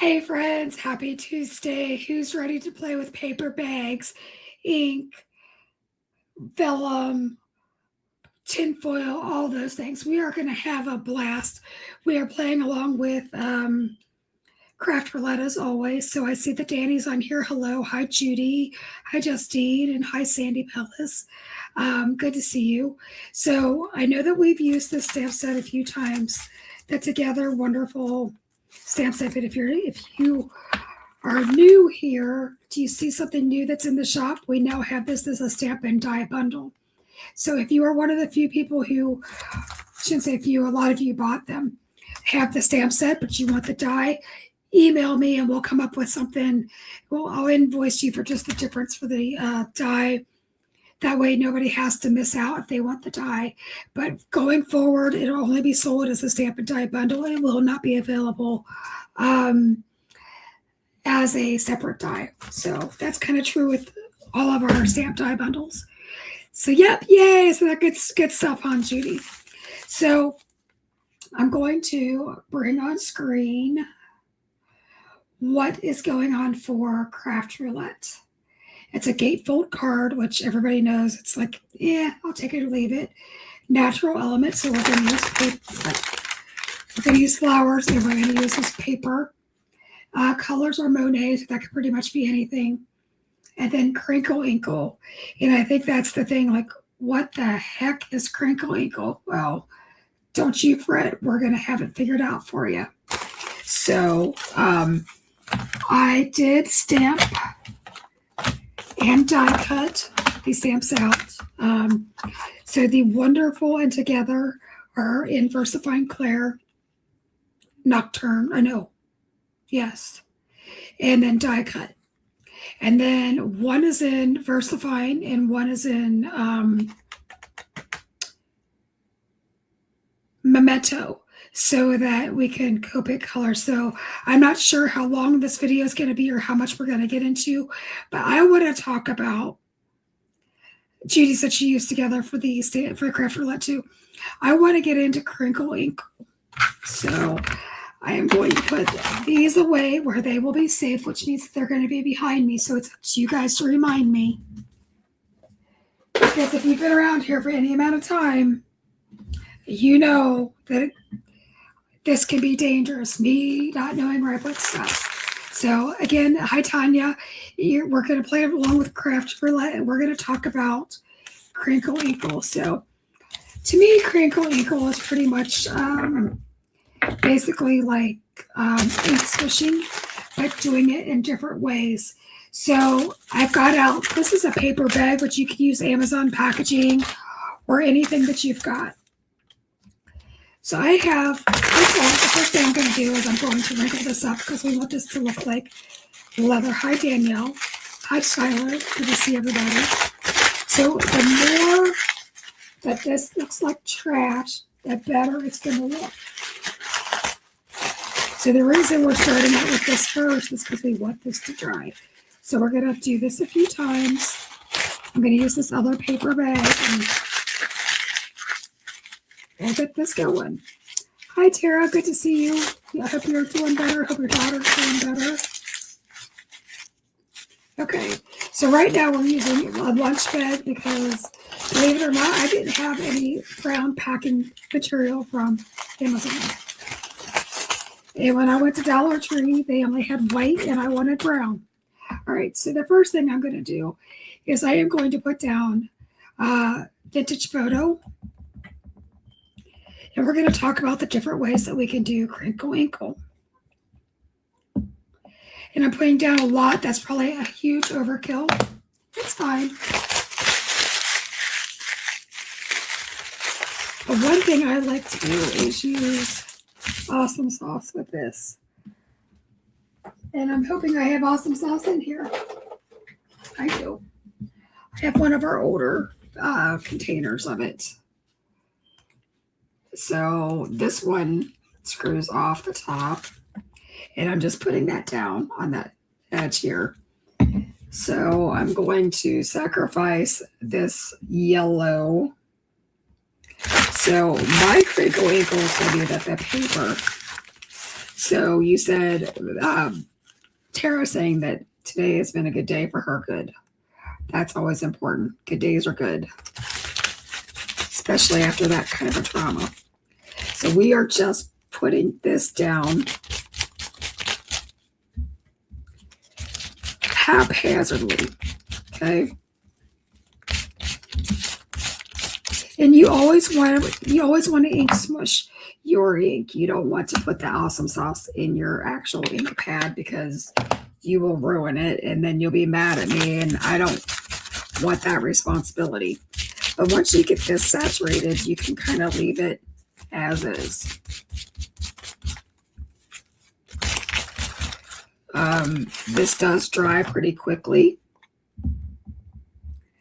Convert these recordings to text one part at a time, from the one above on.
Hey friends, happy Tuesday. Who's ready to play with paper bags, ink, vellum, tinfoil, all those things? We are going to have a blast. We are playing along with Craft Roulette as always. So I see that Danny's on here. Hello. Hi, Judy. Hi, Justine. And hi, Sandy Pellis. Good to see you. So I know that we've used this stamp set a few times. The Together wonderful stamp set. But if you are new here, do you see something new that's in the shop? We now have this as a stamp and die bundle. So if you are one of the few people who, I shouldn't say few, a lot of you bought them, have the stamp set, but you want the die, email me and we'll come up with something. Well, I'll invoice you for just the difference for the die. That way nobody has to miss out if they want the die. But going forward, it'll only be sold as a stamp and die bundle. It will not be available as a separate die. So that's kind of true with all of our stamp die bundles. So yep, yay, so that good stuff on Judy. So I'm going to bring on screen what is going on for Craft Roulette. It's a Gatefold card, which everybody knows. It's like, yeah, I'll take it or leave it. Natural element, so we're going to use paper. We're going to use flowers, and we're going to use this paper. Colors are Monet, so that could pretty much be anything. And then Crinkle Inkle. And I think that's the thing, like, what the heck is Crinkle Inkle? Well, don't you fret. We're going to have it figured out for you. So I did stamp and die cut these stamps out. So the Wonderful and Together are in VersaFine Claire, Nocturne, I know, yes, and then die cut. And then one is in VersaFine and one is in Memento, so that we can co-pick colors. So I'm not sure how long this video is going to be or how much we're going to get into, but I want to talk about, Judy said she used Together for Craft Roulette too. I want to get into Crinkle Inkle. So I am going to put these away where they will be safe, which means they're going to be behind me. So it's up to you guys to remind me. Because if you've been around here for any amount of time, you know that this can be dangerous, me not knowing where I put stuff. So again, hi Tanya. We're going to play along with Craft Roulette, and we're going to talk about Crinkle Inkle. So to me, Crinkle Inkle is pretty much basically like ink swishing, but doing it in different ways. So I've got out, this is a paper bag, which you can use Amazon packaging or anything that you've got. So I have, the first thing I'm going to do is I'm going to wrinkle this up because we want this to look like leather. Hi, Danielle. Hi, Skylar. Good to see everybody. So the more that this looks like trash, the better it's going to look. So the reason we're starting out with this first is because we want this to dry. So we're going to do this a few times. I'm going to use this other paper bag and we'll get this going. Hi, Tara. Good to see you. I hope you're doing better. I hope your daughter's doing better. Okay. So right now we're using a lunch bag because, believe it or not, I didn't have any brown packing material from Amazon. And when I went to Dollar Tree, they only had white and I wanted brown. All right. So the first thing I'm going to do is I am going to put down Vintage Photo. And we're going to talk about the different ways that we can do Crinkle Inkle. And I'm putting down a lot. That's probably a huge overkill. It's fine. But one thing I like to do is use Awesome Sauce with this. And I'm hoping I have Awesome Sauce in here. I do. I have one of our older containers of it. So this one screws off the top, and I'm just putting that down on that edge here. So I'm going to sacrifice this yellow. So my Crinkle Inkle is going to be the paper. So you said, Tara saying that today has been a good day for her. Good. That's always important. Good days are good, especially after that kind of a trauma. So we are just putting this down haphazardly, okay? And you always want to ink smush your ink. You don't want to put the awesome sauce in your actual ink pad because you will ruin it and then you'll be mad at me, and I don't want that responsibility. But once you get this saturated, you can kind of leave it as is. This does dry pretty quickly.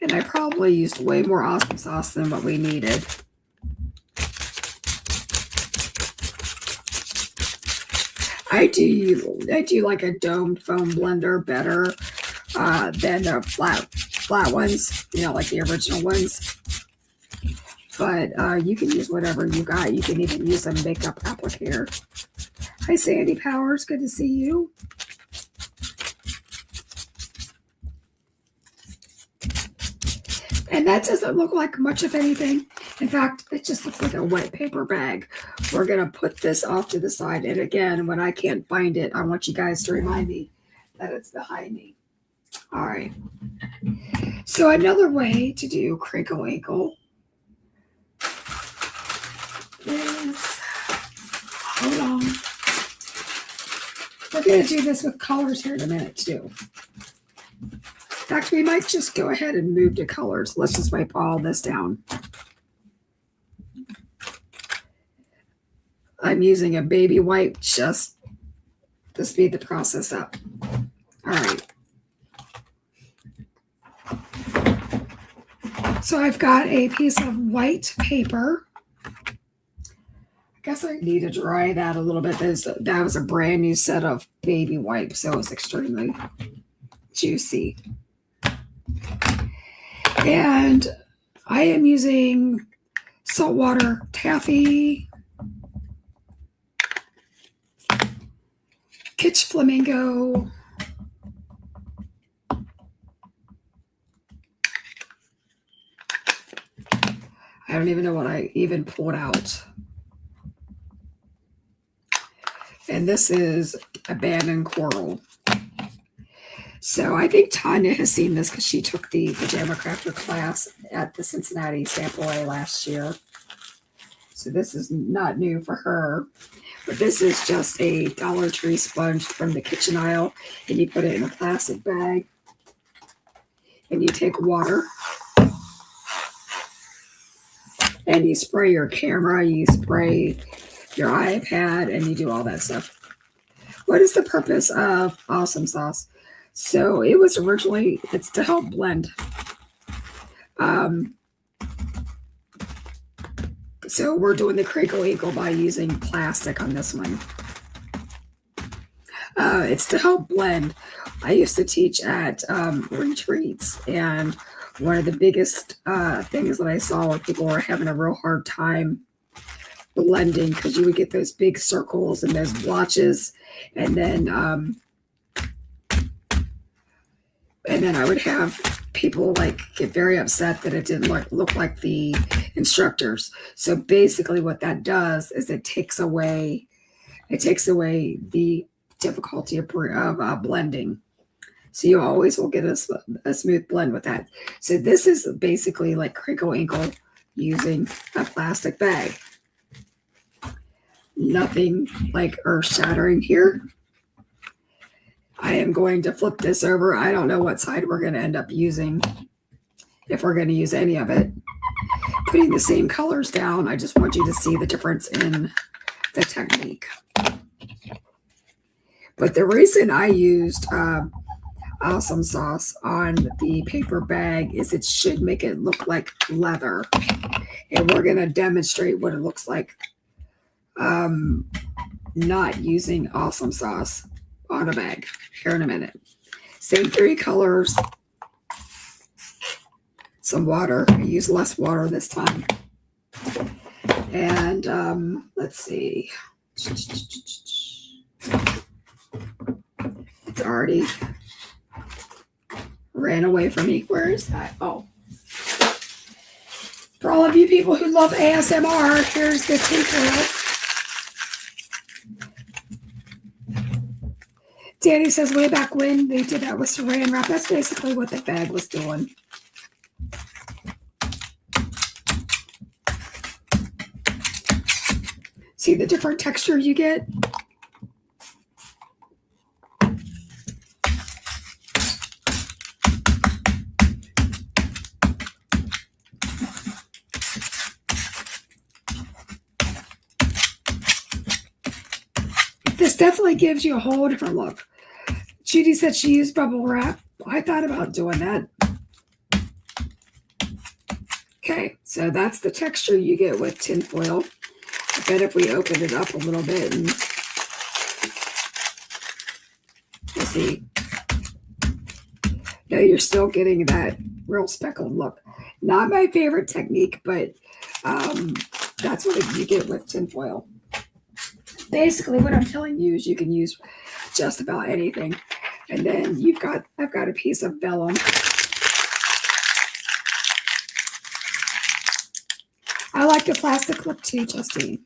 And I probably used way more awesome sauce than what we needed. I do like a domed foam blender better than the flat ones, you know, like the original ones. But you can use whatever you got. You can even use a makeup applicator. Hi, Sandy Powers. Good to see you. And that doesn't look like much of anything. In fact, it just looks like a wet paper bag. We're going to put this off to the side. And again, when I can't find it, I want you guys to remind me that it's behind me. All right. So another way to do Crinkle Inkle is, hold on. We're going to do this with colors here in a minute too. In fact, we might just go ahead and move to colors. Let's just wipe all this down. I'm using a baby wipe just to speed the process up. All right. So I've got a piece of white paper. I guess I need to dry that a little bit. That was a brand new set of baby wipes, so it's extremely juicy. And I am using saltwater taffy, Kitsch Flamingo, I don't even know what I even pulled out. And this is Abandoned Coral. So I think Tanya has seen this because she took the Pajama Crafter class at the Cincinnati Sample A last year. So this is not new for her. But this is just a Dollar Tree sponge from the kitchen aisle. And you put it in a plastic bag. And you take water. And you spray your camera. You spray your iPad. And you do all that stuff. What is the purpose of Awesome Sauce? So it was originally, it's to help blend. So we're doing the Crinkle Inkle by using plastic on this one. It's to help blend. I used to teach at retreats, and one of the biggest things that I saw where people were having a real hard time blending, because you would get those big circles and those blotches, and then I would have people like get very upset that it didn't look like the instructors. So basically what that does is it takes away the difficulty of blending. So you always will get a smooth blend with that. So this is basically like Crinkle Inkle using a plastic bag. Nothing like earth-shattering here. I am going to flip this over. I don't know what side we're going to end up using, if we're going to use any of it. Putting the same colors down, I just want you to see the difference in the technique. But the reason I used Awesome Sauce on the paper bag is it should make it look like leather. And we're going to demonstrate what it looks like not using Awesome Sauce on a bag here in a minute. Same 3 colors. Some water. I use less water this time. And let's see. It's already ran away from me. Where is that? Oh. For all of you people who love ASMR, here's the tinfoil. Danny says way back when they did that with saran wrap. That's basically what the bag was doing. See the different texture you get? This definitely gives you a whole different look. Judy said she used bubble wrap. I thought about doing that. Okay, so that's the texture you get with tinfoil. I bet if we open it up a little bit and we'll see. No, you're still getting that real speckled look. Not my favorite technique, but that's what you get with tinfoil. Basically, what I'm telling you is you can use just about anything. And then I've got a piece of vellum. I like the plastic look too, Justine.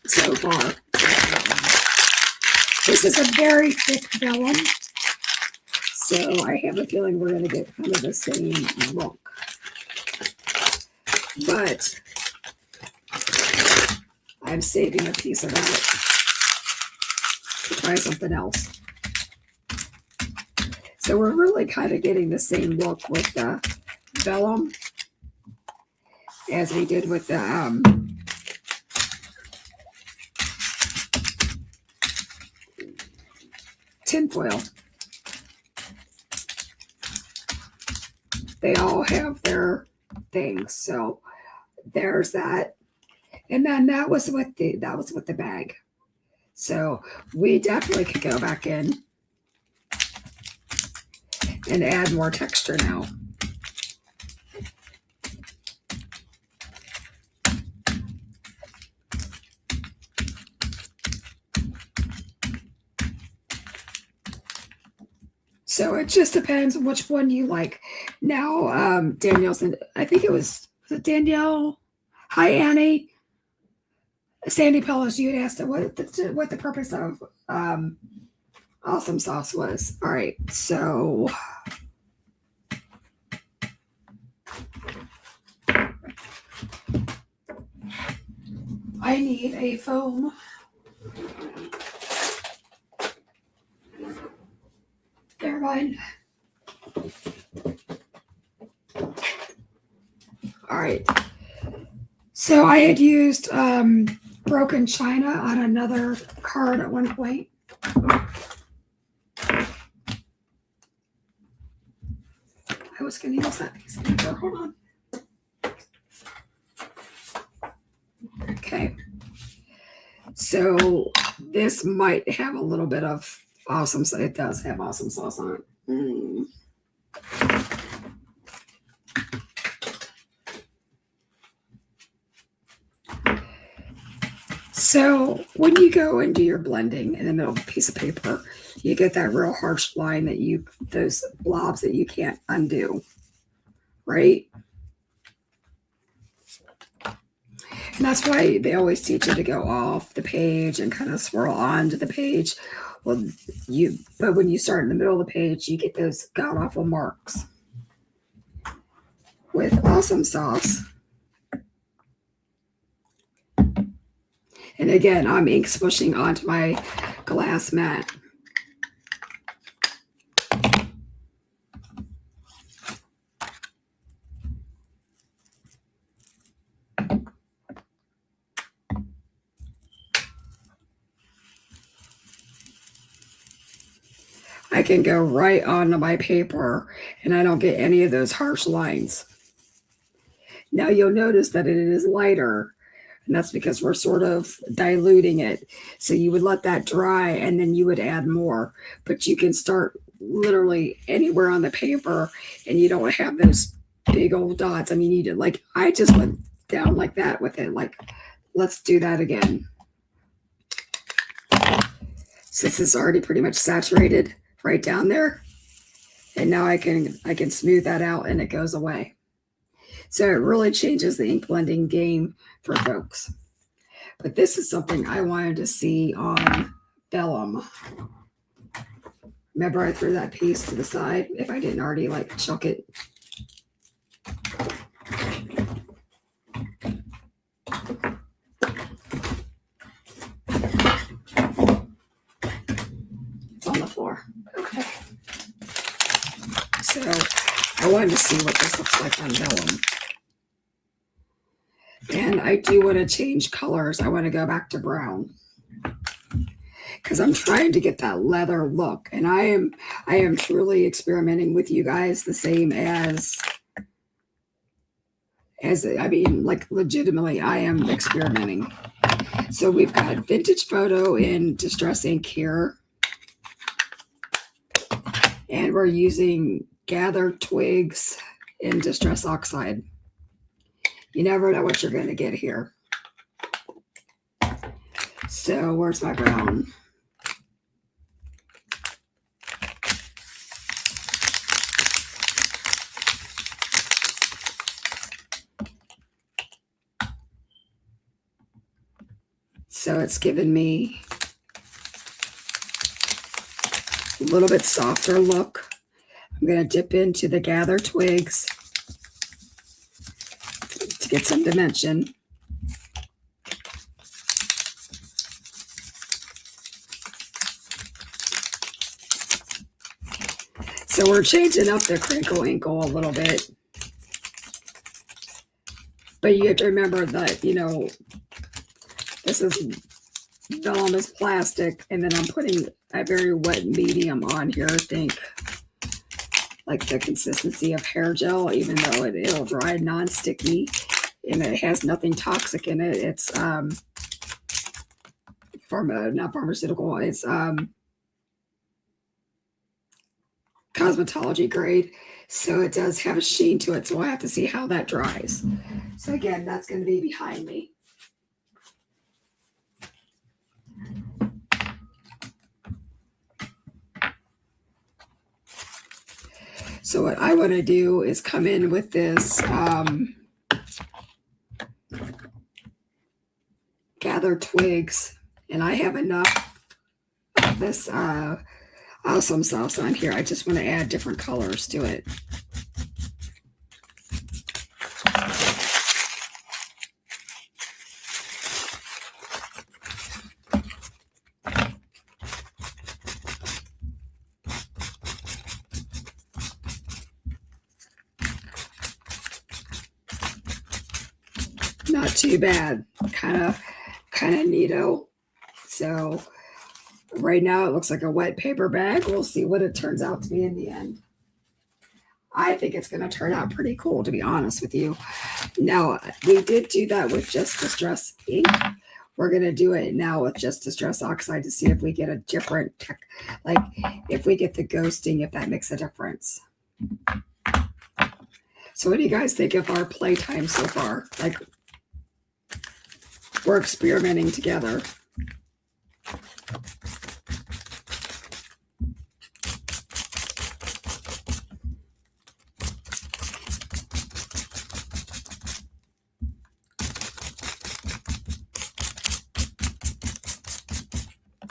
So far. This is a very thick vellum. So I have a feeling we're going to get kind of the same look. But I'm saving a piece of that to try something else. So we're really kind of getting the same look with the vellum as we did with the tinfoil. They all have their things. So there's that. And then that was with the bag. So we definitely could go back in and add more texture now. So it just depends on which one you like. Now, Danielle's, I think it was Danielle. Hi, Annie. Sandy Pellis, you had asked what the purpose of awesome sauce was. All right, so I need a foam. Never mind. All right. So I had used broken china on another card at one point. I was going to use that piece of paper. Hold on. Okay. So this might have a little bit of awesome sauce. It does have awesome sauce on it. So when you go and do your blending in the middle of a piece of paper, you get that real harsh line that those blobs that you can't undo, right? And that's why they always teach you to go off the page and kind of swirl onto the page. Well, but when you start in the middle of the page, you get those god-awful marks. With awesome sauce. And again, I'm ink smushing onto my glass mat. I can go right onto my paper and I don't get any of those harsh lines. Now you'll notice that it is lighter, and that's because we're sort of diluting it. So you would let that dry and then you would add more, but you can start literally anywhere on the paper and you don't have those big old dots. I mean, I just went down like that with it. Like, let's do that again. Since it's already pretty much saturated right down there. And now I can smooth that out and it goes away. So it really changes the ink blending game for folks. But this is something I wanted to see on vellum. Remember I threw that piece to the side if I didn't already like chuck it. It's on the floor. Okay. So I wanted to see what this looks like on vellum. And I do want to change colors. I want to go back to brown because I'm trying to get that leather look. And I am truly experimenting with you guys the same as I mean, like legitimately, I am experimenting. So we've got vintage photo in distress ink here. And we're using gathered twigs in distress oxide. You never know what you're going to get here. So where's my brown? So it's given me a little bit softer look. I'm going to dip into the gather twigs to get some dimension. So we're changing up the Crinkle Inkle a little bit. But you have to remember that, you know, this is vellum is plastic, and then I'm putting a very wet medium on here, I think. Like the consistency of hair gel, even though it'll dry non-sticky and it has nothing toxic in it. It's not pharmaceutical, it's cosmetology grade. So it does have a sheen to it. So I have to see how that dries. So again, that's going to be behind me. So what I want to do is come in with this gather twigs, and I have enough of this awesome sauce on here. I just want to add different colors to it. Not too bad, kind of neato. So right now it looks like a wet paper bag. We'll see what it turns out to be in the end. I think it's going to turn out pretty cool, to be honest with you. Now, we did do that with just distress ink. We're going to do it now with just distress oxide to see if we get a different, like if we get the ghosting, if that makes a difference. So what do you guys think of our playtime so far? Like, we're experimenting together.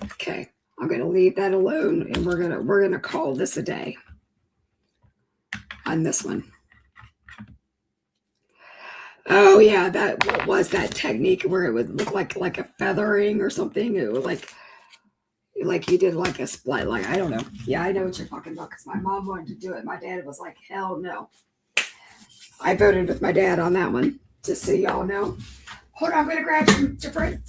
Okay, I'm going to leave that alone, and we're gonna call this a day on this one. Oh yeah, what was that technique where it would look like a feathering or something? It would like you did like a split, like I don't know. Yeah, I know what you're talking about because my mom wanted to do it. My dad was like, hell no. I voted with my dad on that one, just so y'all know. Hold on, I'm gonna grab some different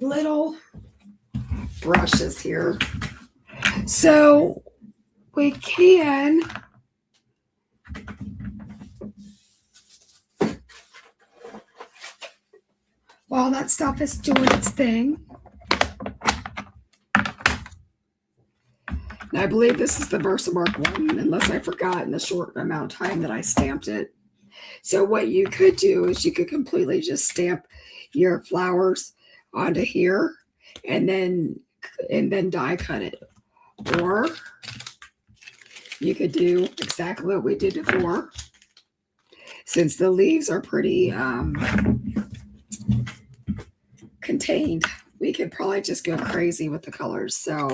little brushes here. So we can while that stuff is doing its thing. Now I believe this is the Versamark one, unless I forgot in the short amount of time that I stamped it. So what you could do is you could completely just stamp your flowers onto here and then die cut it. Or you could do exactly what we did before. Since the leaves are pretty contained, we could probably just go crazy with the colors. So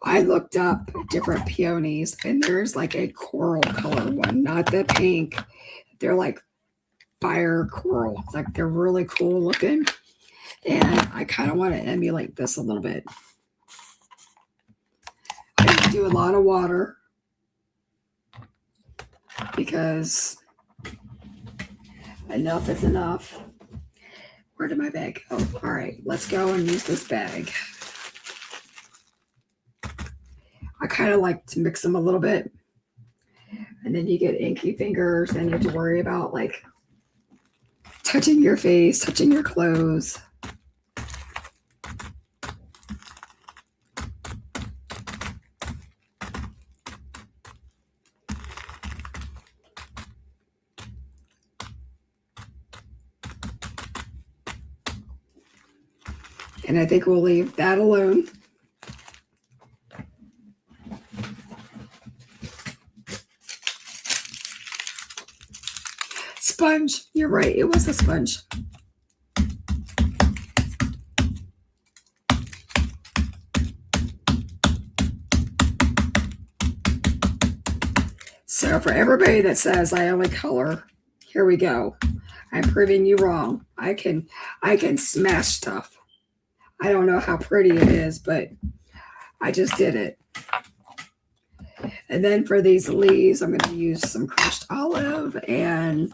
I looked up different peonies, and there's like a coral color one, not the pink. They're like fire coral. It's like they're really cool looking. And I kind of want to emulate this a little bit. I do a lot of water because enough is enough. Where did my bag go? All right, let's go and use this bag. I kind of like to mix them a little bit. And then you get inky fingers and you have to worry about like touching your face, touching your clothes. And I think we'll leave that alone. Sponge. You're right. It was a sponge. So for everybody that says I only color, here we go. I'm proving you wrong. I can smash stuff. I don't know how pretty it is, but I just did it. And then for these leaves, I'm going to use some crushed olive and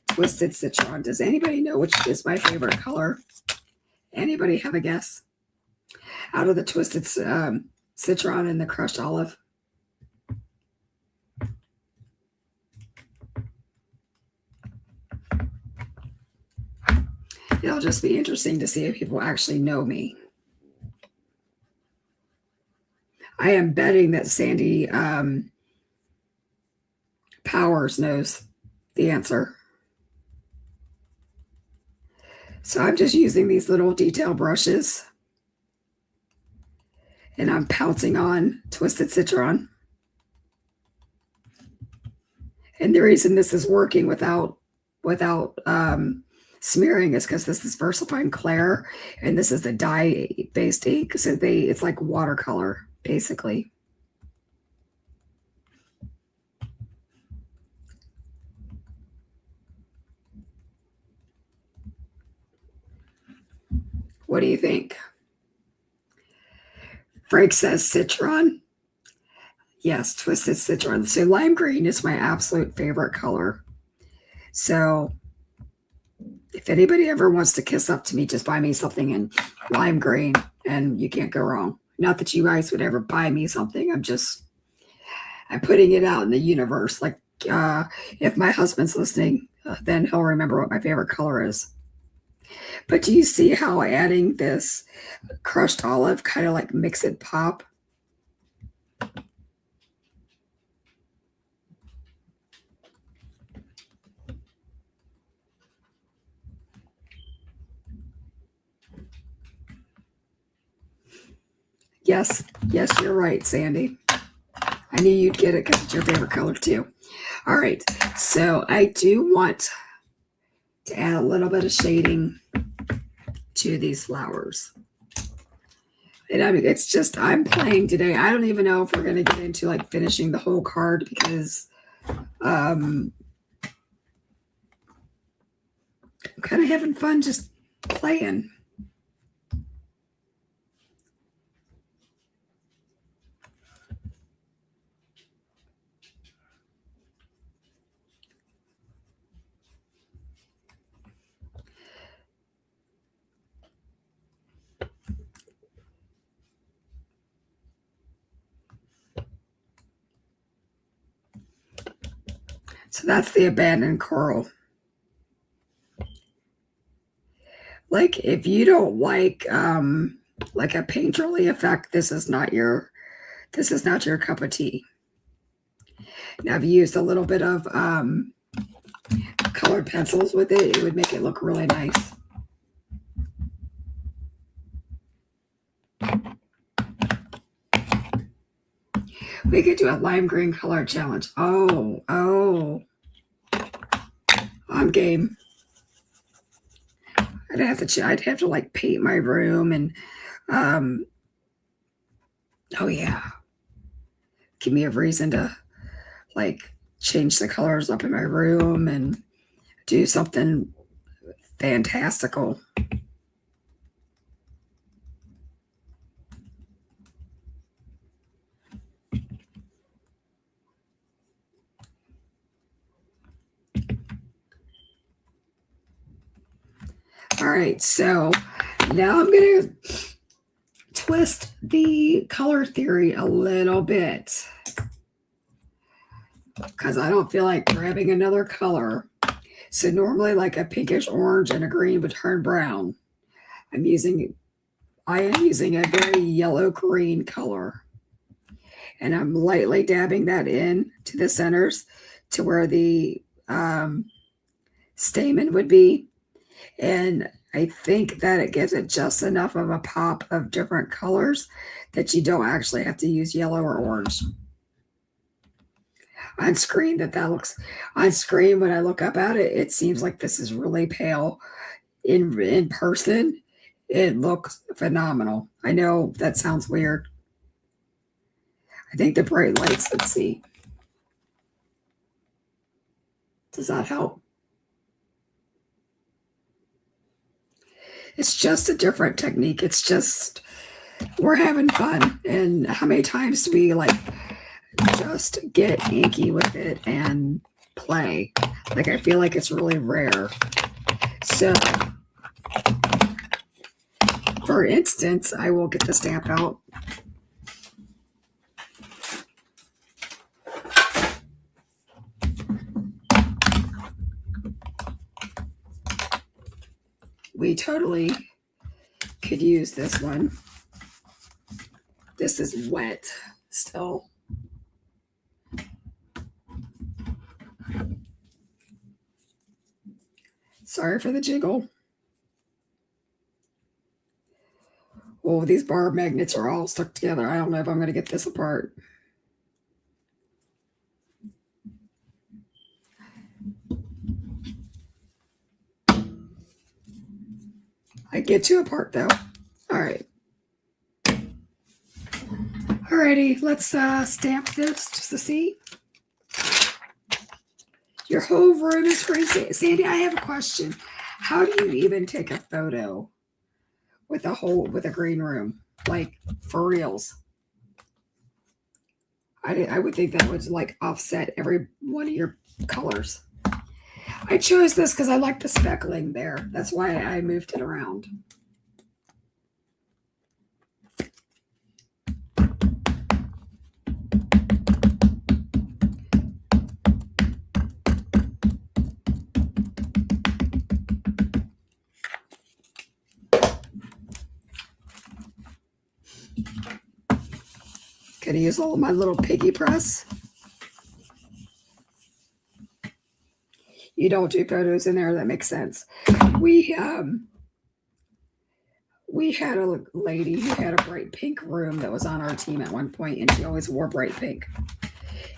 twisted citron. Does anybody know which is my favorite color? Anybody have a guess? Out of the twisted citron and the crushed olive? It'll just be interesting to see if people actually know me. I am betting that Sandy Powers knows the answer. So I'm just using these little detail brushes and I'm pouncing on twisted citron. And the reason this is working without smearing is because this is VersaFine Clair and this is the dye-based ink. So it's like watercolor, basically. What do you think? Frank says citron. Yes, twisted citron. So lime green is my absolute favorite color. So if anybody ever wants to kiss up to me, just buy me something in lime green and you can't go wrong. Not that you guys would ever buy me something. I'm putting it out in the universe. Like if my husband's listening, then he'll remember what my favorite color is. But do you see how adding this crushed olive kind of like makes it pop? Yes, you're right, Sandy. I knew you'd get it because it's your favorite color too. All right, so I do want to add a little bit of shading to these flowers. And I mean, it's just, I'm playing today. I don't even know if we're going to get into like finishing the whole card because I'm kind of having fun just playing. So that's the abandoned coral. Like if you don't like a painterly effect, this is not your cup of tea. Now I've used a little bit of color colored pencils with it, it would make it look really nice. We could do a lime green color challenge. Oh, I'm game. I'd have to like paint my room and, oh yeah. Give me a reason to like change the colors up in my room and do something fantastical. All right, so now I'm going to twist the color theory a little bit because I don't feel like grabbing another color. So normally like a pinkish orange and a green would turn brown. I am using a very yellow green color, and I'm lightly dabbing that in to the centers to where the stamen would be. And I think that it gives it just enough of a pop of different colors that you don't actually have to use yellow or orange. On screen, on screen when I look up at it, it seems like this is really pale. In person, it looks phenomenal. I know that sounds weird. I think the bright lights, let's see. Does that help? It's just a different technique. It's just, we're having fun. And how many times do we like just get inky with it and play? Like, I feel like it's really rare. So, for instance, I will get the stamp out. We totally could use this one. This is wet still. Sorry for the jiggle. Oh, these bar magnets are all stuck together. I don't know if I'm going to get this apart. I get two apart though. All right. Alrighty, let's stamp this just to see. Your whole room is crazy. Sandy, I have a question. How do you even take a photo with a green room? Like, for reals? I would think that would like offset every one of your colors. I chose this because I like the speckling there. That's why I moved it around. Gonna use all of my little piggy press. You don't do photos in there, that makes sense. We had a lady who had a bright pink room that was on our team at one point, and she always wore bright pink.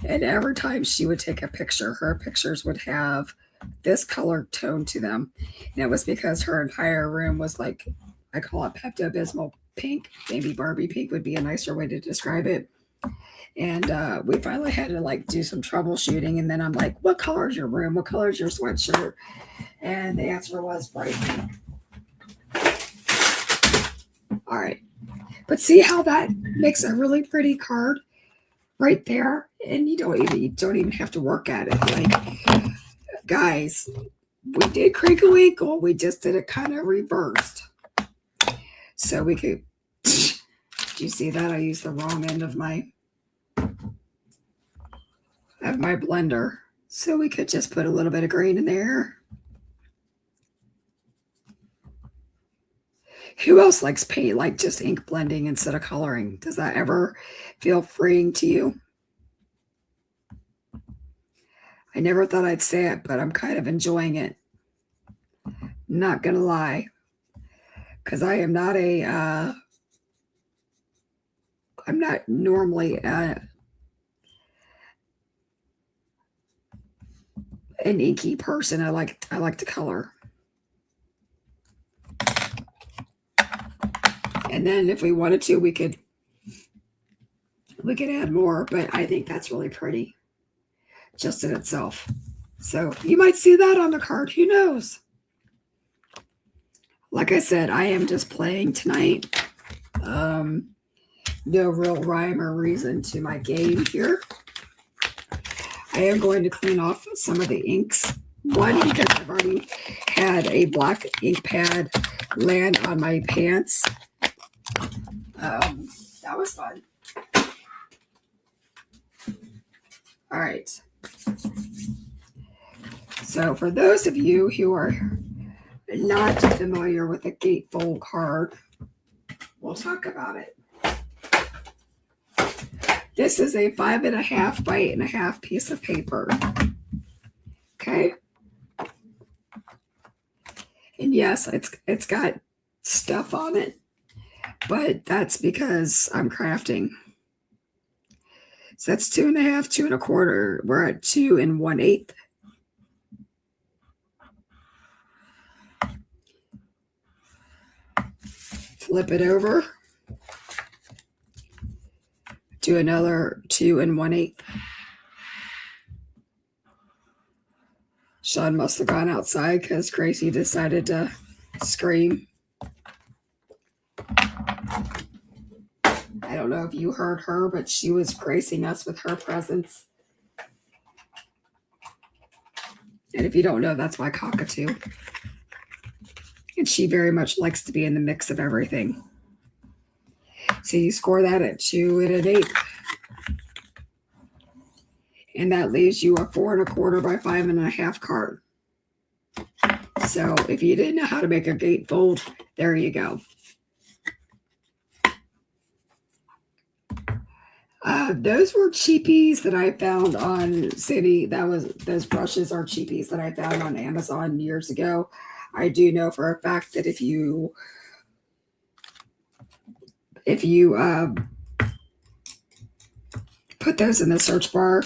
And every time she would take a picture, her pictures would have this color tone to them. And it was because her entire room was like, I call it Pepto-Bismol pink. Maybe Barbie pink would be a nicer way to describe it. And we finally had to like do some troubleshooting. And then I'm like, what color is your room? What color is your sweatshirt? And the answer was bright pink. All right. But see how that makes a really pretty card right there? And you don't even have to work at it. Like, guys, we did Crinkle Inkle. We just did it kind of reversed. So we could, did you see that? I used the wrong end of my blender. So we could just put a little bit of green in there. Who else likes paint, like just ink blending instead of coloring? Does that ever feel freeing to you? I never thought I'd say it, but I'm kind of enjoying it. Not gonna lie, because I am not I'm not normally an inky person. I like to color. And then if we wanted to, we could add more, but I think that's really pretty just in itself. So you might see that on the card. Who knows? Like I said, I am just playing tonight. No real rhyme or reason to my game here. I am going to clean off some of the inks. One, because I've already had a black ink pad land on my pants. That was fun. All right. So for those of you who are not familiar with the Gatefold card, we'll talk about it. This is a 5.5 by 8.5 piece of paper. Okay. And yes, it's got stuff on it, but that's because I'm crafting. So that's 2.5, 2 1/4. We're at 2 1/8. Flip it over. Do another 2 1/8. Sean must have gone outside because Gracie decided to scream. I don't know if you heard her, but she was gracing us with her presence. And if you don't know, that's my cockatoo. And she very much likes to be in the mix of everything. So you score that at 2 1/8. And that leaves you a 4 1/4 by 5.5 card. So if you didn't know how to make a gatefold, there you go. Those were cheapies that I found on City. Those brushes are cheapies that I found on Amazon years ago. I do know for a fact that if you put those in the search bar,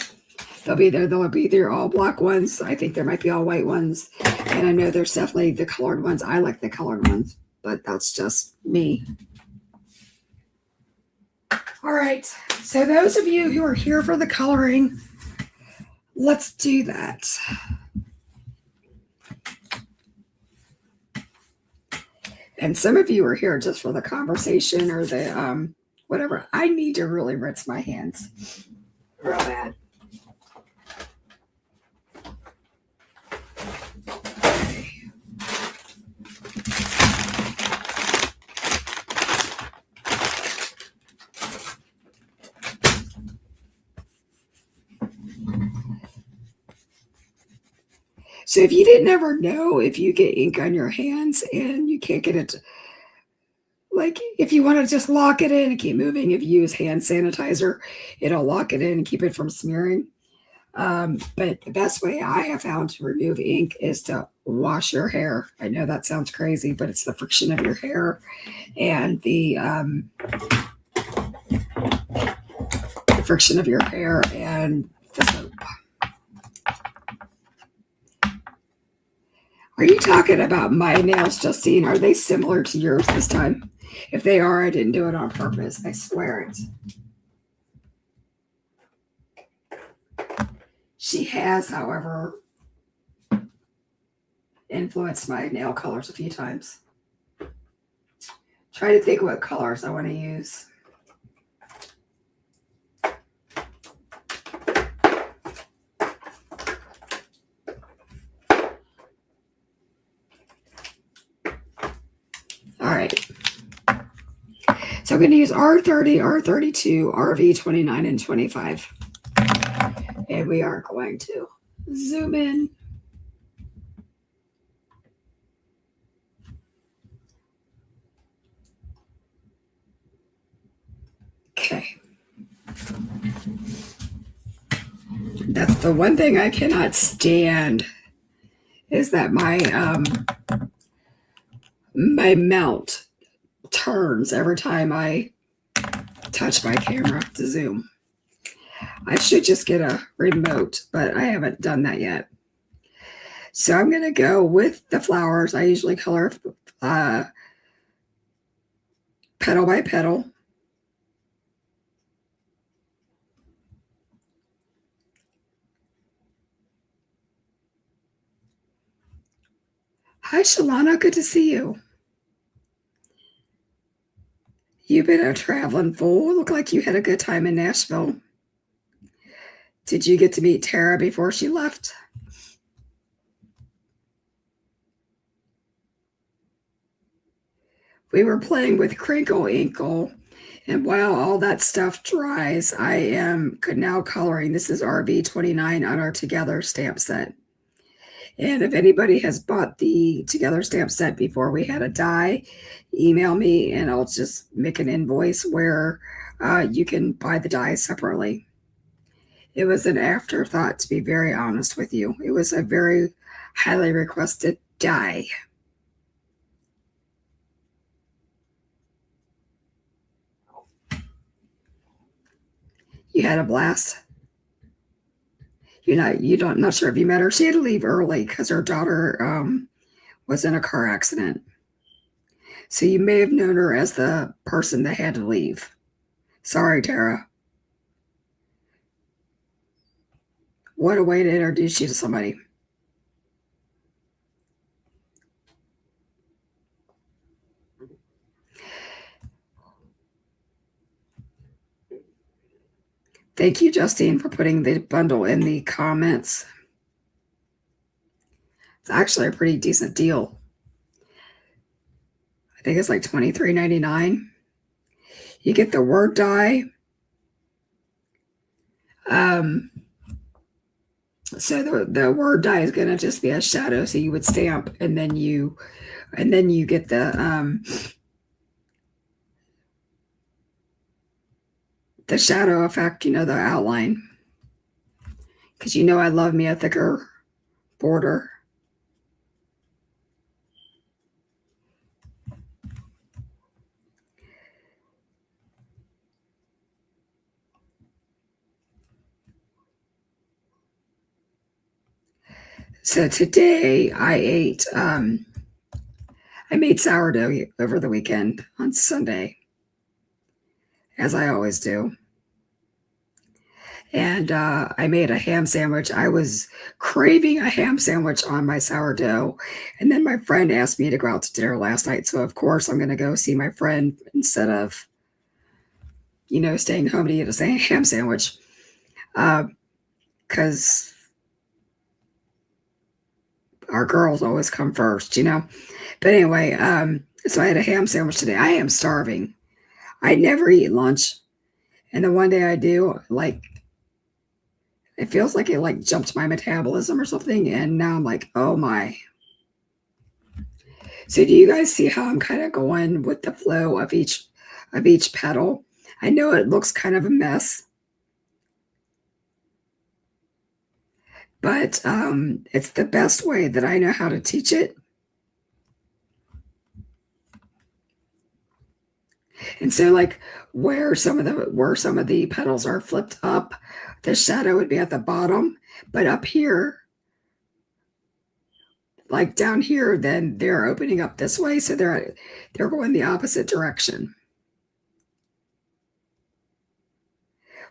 they'll be there. They'll be there all black ones. I think there might be all white ones. And I know there's definitely the colored ones. I like the colored ones, but that's just me. All right. So those of you who are here for the coloring, let's do that. And some of you are here just for the conversation or the whatever. I need to really rinse my hands real bad. So if you didn't ever know, if you get ink on your hands and you can't get it, like if you want to just lock it in and keep moving, if you use hand sanitizer, it'll lock it in and keep it from smearing. But the best way I have found to remove ink is to wash your hair. I know that sounds crazy, but it's the friction of your hair and the friction of your hair and the soap. Are you talking about my nails, Justine? Are they similar to yours this time? If they are, I didn't do it on purpose. I swear it. She has, however, influenced my nail colors a few times. Try to think what colors I want to use. All right. So I'm going to use R30, R32, RV29, and 25. And we are going to zoom in. Okay. That's the one thing I cannot stand is that my mount turns every time I touch my camera to zoom. I should just get a remote, but I haven't done that yet. So I'm going to go with the flowers. I usually color petal by petal. Hi, Shalana. Good to see you. You've been a traveling fool. Look like you had a good time in Nashville. Did you get to meet Tara before she left? We were playing with Crinkle Inkle, and while all that stuff dries, I am now coloring. This is RB29 on our Together stamp set. And if anybody has bought the Together stamp set before we had a die, email me and I'll just make an invoice where you can buy the die separately. It was an afterthought, to be very honest with you. It was a very highly requested die. You had a blast. Not sure if you met her. She had to leave early because her daughter was in a car accident. So you may have known her as the person that had to leave. Sorry, Tara. What a way to introduce you to somebody. Thank you, Justine, for putting the bundle in the comments. It's actually a pretty decent deal. I think it's like $23.99. You get the word die. So the word die is going to just be a shadow. So you would stamp, and then you get the shadow effect. The outline. Because I love me a thicker border. So today I made sourdough over the weekend on Sunday, as I always do. And I made a ham sandwich. I was craving a ham sandwich on my sourdough. And then my friend asked me to go out to dinner last night. So, of course, I'm going to go see my friend instead of, staying home to eat a ham sandwich. Because our girls always come first, But anyway, so I had a ham sandwich today. I am starving. I never eat lunch. And the one day I do, it feels like it jumped my metabolism or something. And now I'm like, oh my. So do you guys see how I'm kind of going with the flow of each petal? I know it looks kind of a mess, but it's the best way that I know how to teach it. And so where some of the petals are flipped up, the shadow would be at the bottom, but up here, like down here, then they're opening up this way. So they're going the opposite direction.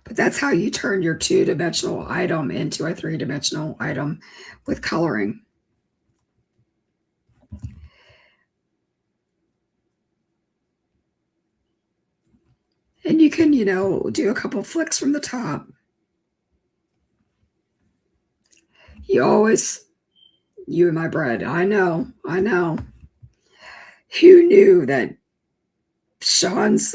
But that's how you turn your 2-dimensional item into a 3-dimensional item with coloring. And you can, do a couple flicks from the top. You and my bread. I know. Who knew that Sean's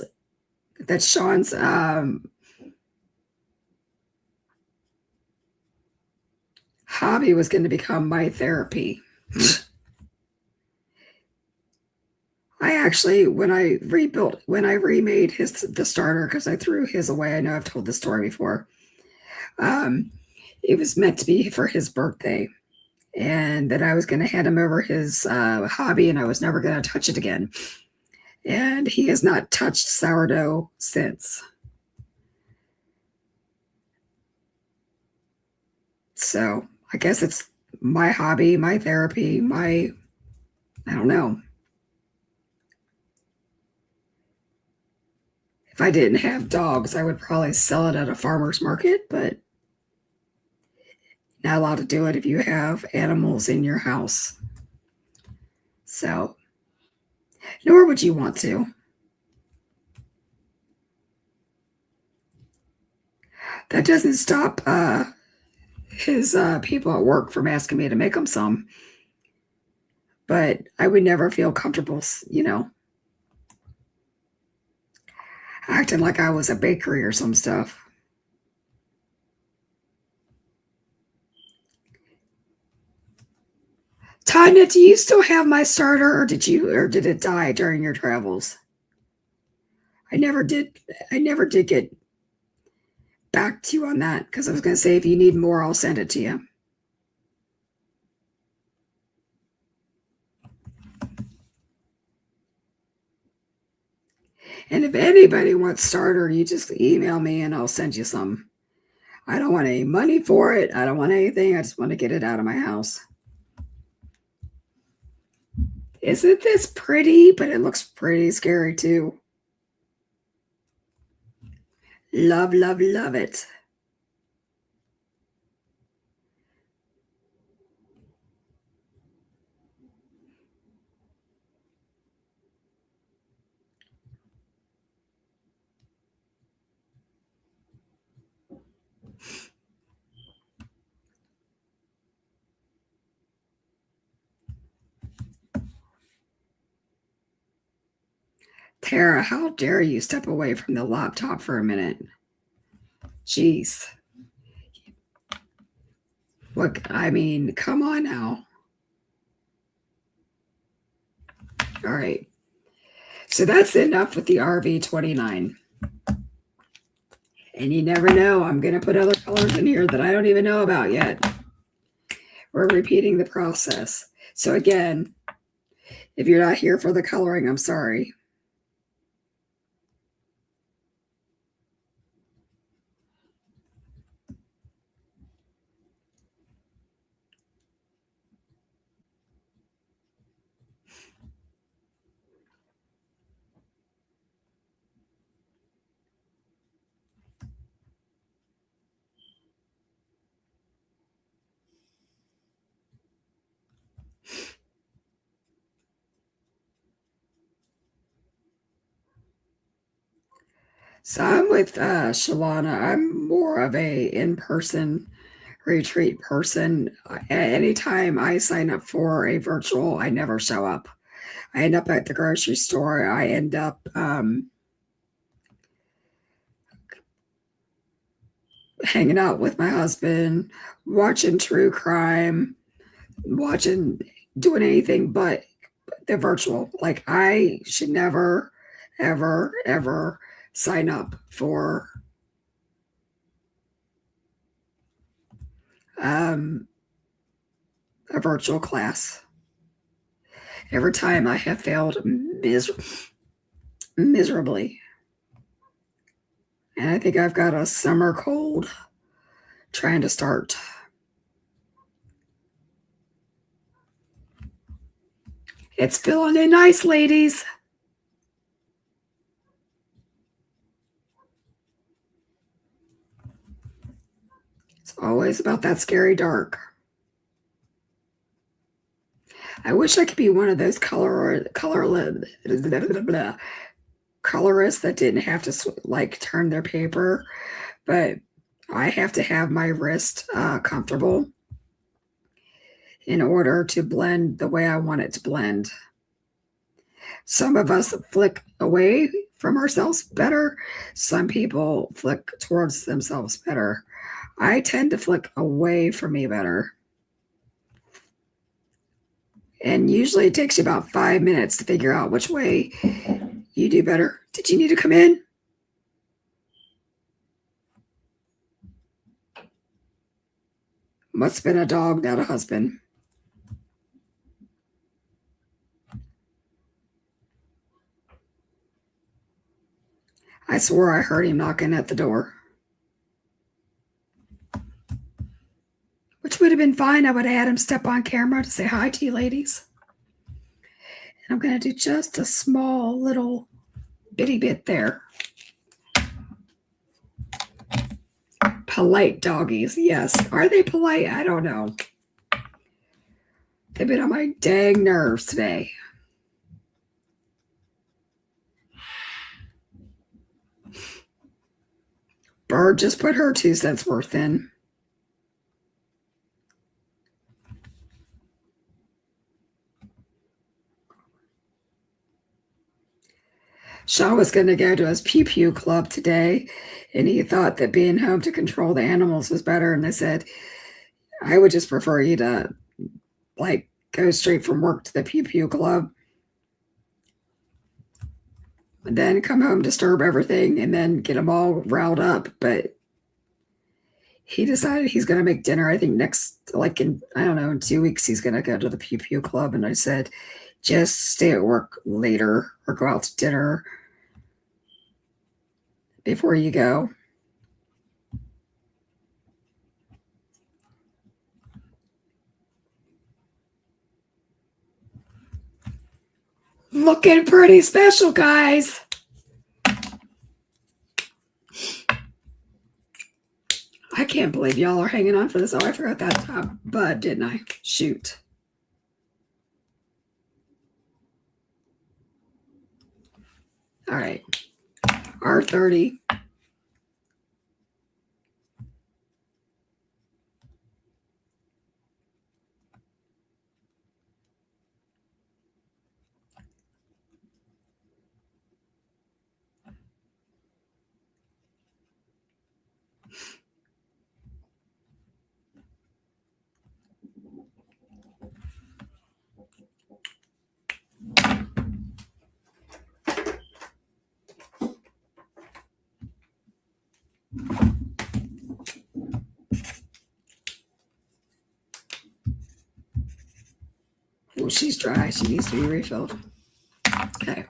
hobby was going to become my therapy? I actually, when I remade the starter, because I threw his away. I know I've told this story before. It was meant to be for his birthday, and that I was going to hand him over his hobby, and I was never going to touch it again. And he has not touched sourdough since. So I guess it's my hobby, my therapy, I don't know. If I didn't have dogs, I would probably sell it at a farmer's market, but not allowed to do it if you have animals in your house. So, nor would you want to. That doesn't stop his people at work from asking me to make them some. But I would never feel comfortable, acting like I was a bakery or some stuff. Tanya, do you still have my starter, or did it die during your travels? I never did get back to you on that, because I was going to say if you need more, I'll send it to you. And if anybody wants starter, you just email me and I'll send you some. I don't want any money for it. I don't want anything. I just want to get it out of my house. Isn't this pretty? But it looks pretty scary too. Love, love, love it. Tara, how dare you step away from the laptop for a minute? Jeez. Look, I mean, come on now. All right. So that's enough with the RV29. And you never know. I'm going to put other colors in here that I don't even know about yet. We're repeating the process. So again, if you're not here for the coloring, I'm sorry. So I'm with Shalana. I'm more of a in-person retreat person. Anytime I sign up for a virtual, I never show up. I end up at the grocery store. I end up hanging out with my husband, watching true crime, doing anything but the virtual. Like I should never, ever, ever sign up for a virtual class. Every time I have failed miserably. And I think I've got a summer cold trying to start. It's feeling in nice, ladies. It's always about that scary dark. I wish I could be one of those colorists that didn't have to like turn their paper, but I have to have my wrist comfortable in order to blend the way I want it to blend. Some of us flick away from ourselves better. Some people flick towards themselves better. I tend to flick away from me better. And usually it takes you about 5 minutes to figure out which way you do better. Did you need to come in? Must have been a dog, not a husband. I swore I heard him knocking at the door. Which would have been fine. I would have had him step on camera to say hi to you ladies. And I'm going to do just a small little bitty bit there. Polite doggies, yes. Are they polite? I don't know. They've been on my dang nerves today. Bird just put her 2 cents worth in. Sean was going to go to his Pew Pew Club today, and he thought that being home to control the animals was better. And I said, I would just prefer you to, like, go straight from work to the Pew Pew Club, and then come home, disturb everything, and then get them all riled up. But he decided he's going to make dinner. I think next, like in 2 weeks, he's going to go to the Pew Pew Club. And I said, just stay at work later or go out to dinner before you go. Looking pretty special, guys. I can't believe y'all are hanging on for this. Oh, I forgot that top bud, didn't I? Shoot. All right. R30. Oh, she's dry. She needs to be refilled. Okay.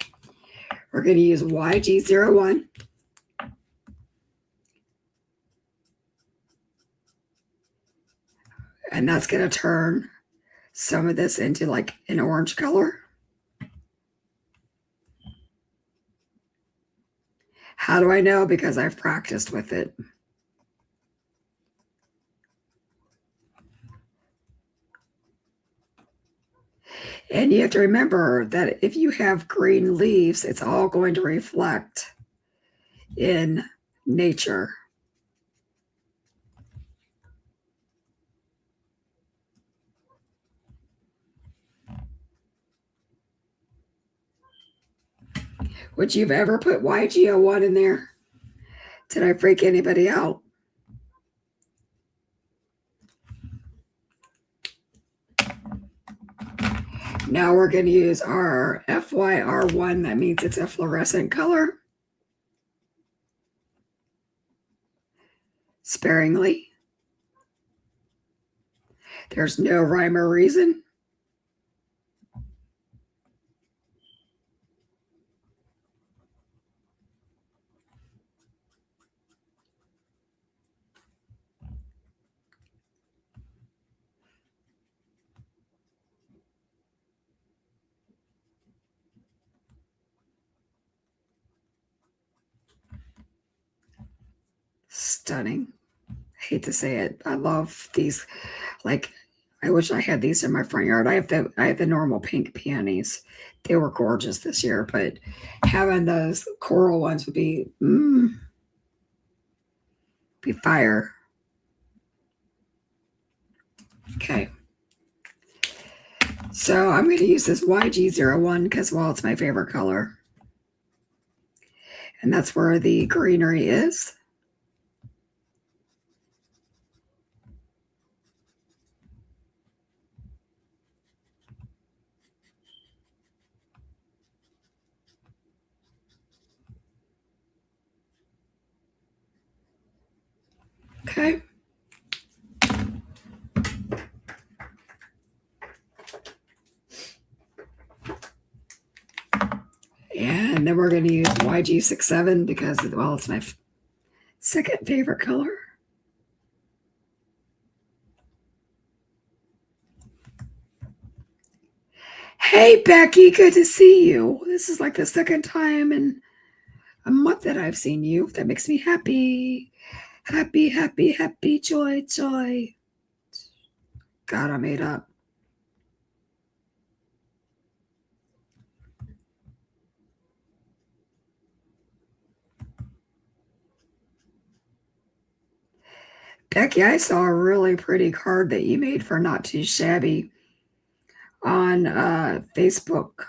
We're going to use YG01. And that's going to turn some of this into like an orange color. How do I know? Because I've practiced with it. And you have to remember that if you have green leaves, it's all going to reflect in nature. Would you have ever put YG01 in there? Did I freak anybody out? Now we're going to use our FYR1. That means it's a fluorescent color. Sparingly. There's no rhyme or reason. Stunning. I hate to say it. I love these. Like, I wish I had these in my front yard. I have the normal pink peonies. They were gorgeous this year, but having those coral ones would be fire. Okay. So I'm going to use this YG01 because, well, it's my favorite color. And that's where the greenery is. Okay. And then we're going to use YG67 because, well, it's my second favorite color. Hey, Becky, good to see you. This is like the second time in a month that I've seen you. That makes me happy. Happy, happy, happy, joy, joy. God, I made up. Becky, I saw a really pretty card that you made for Not Too Shabby on Facebook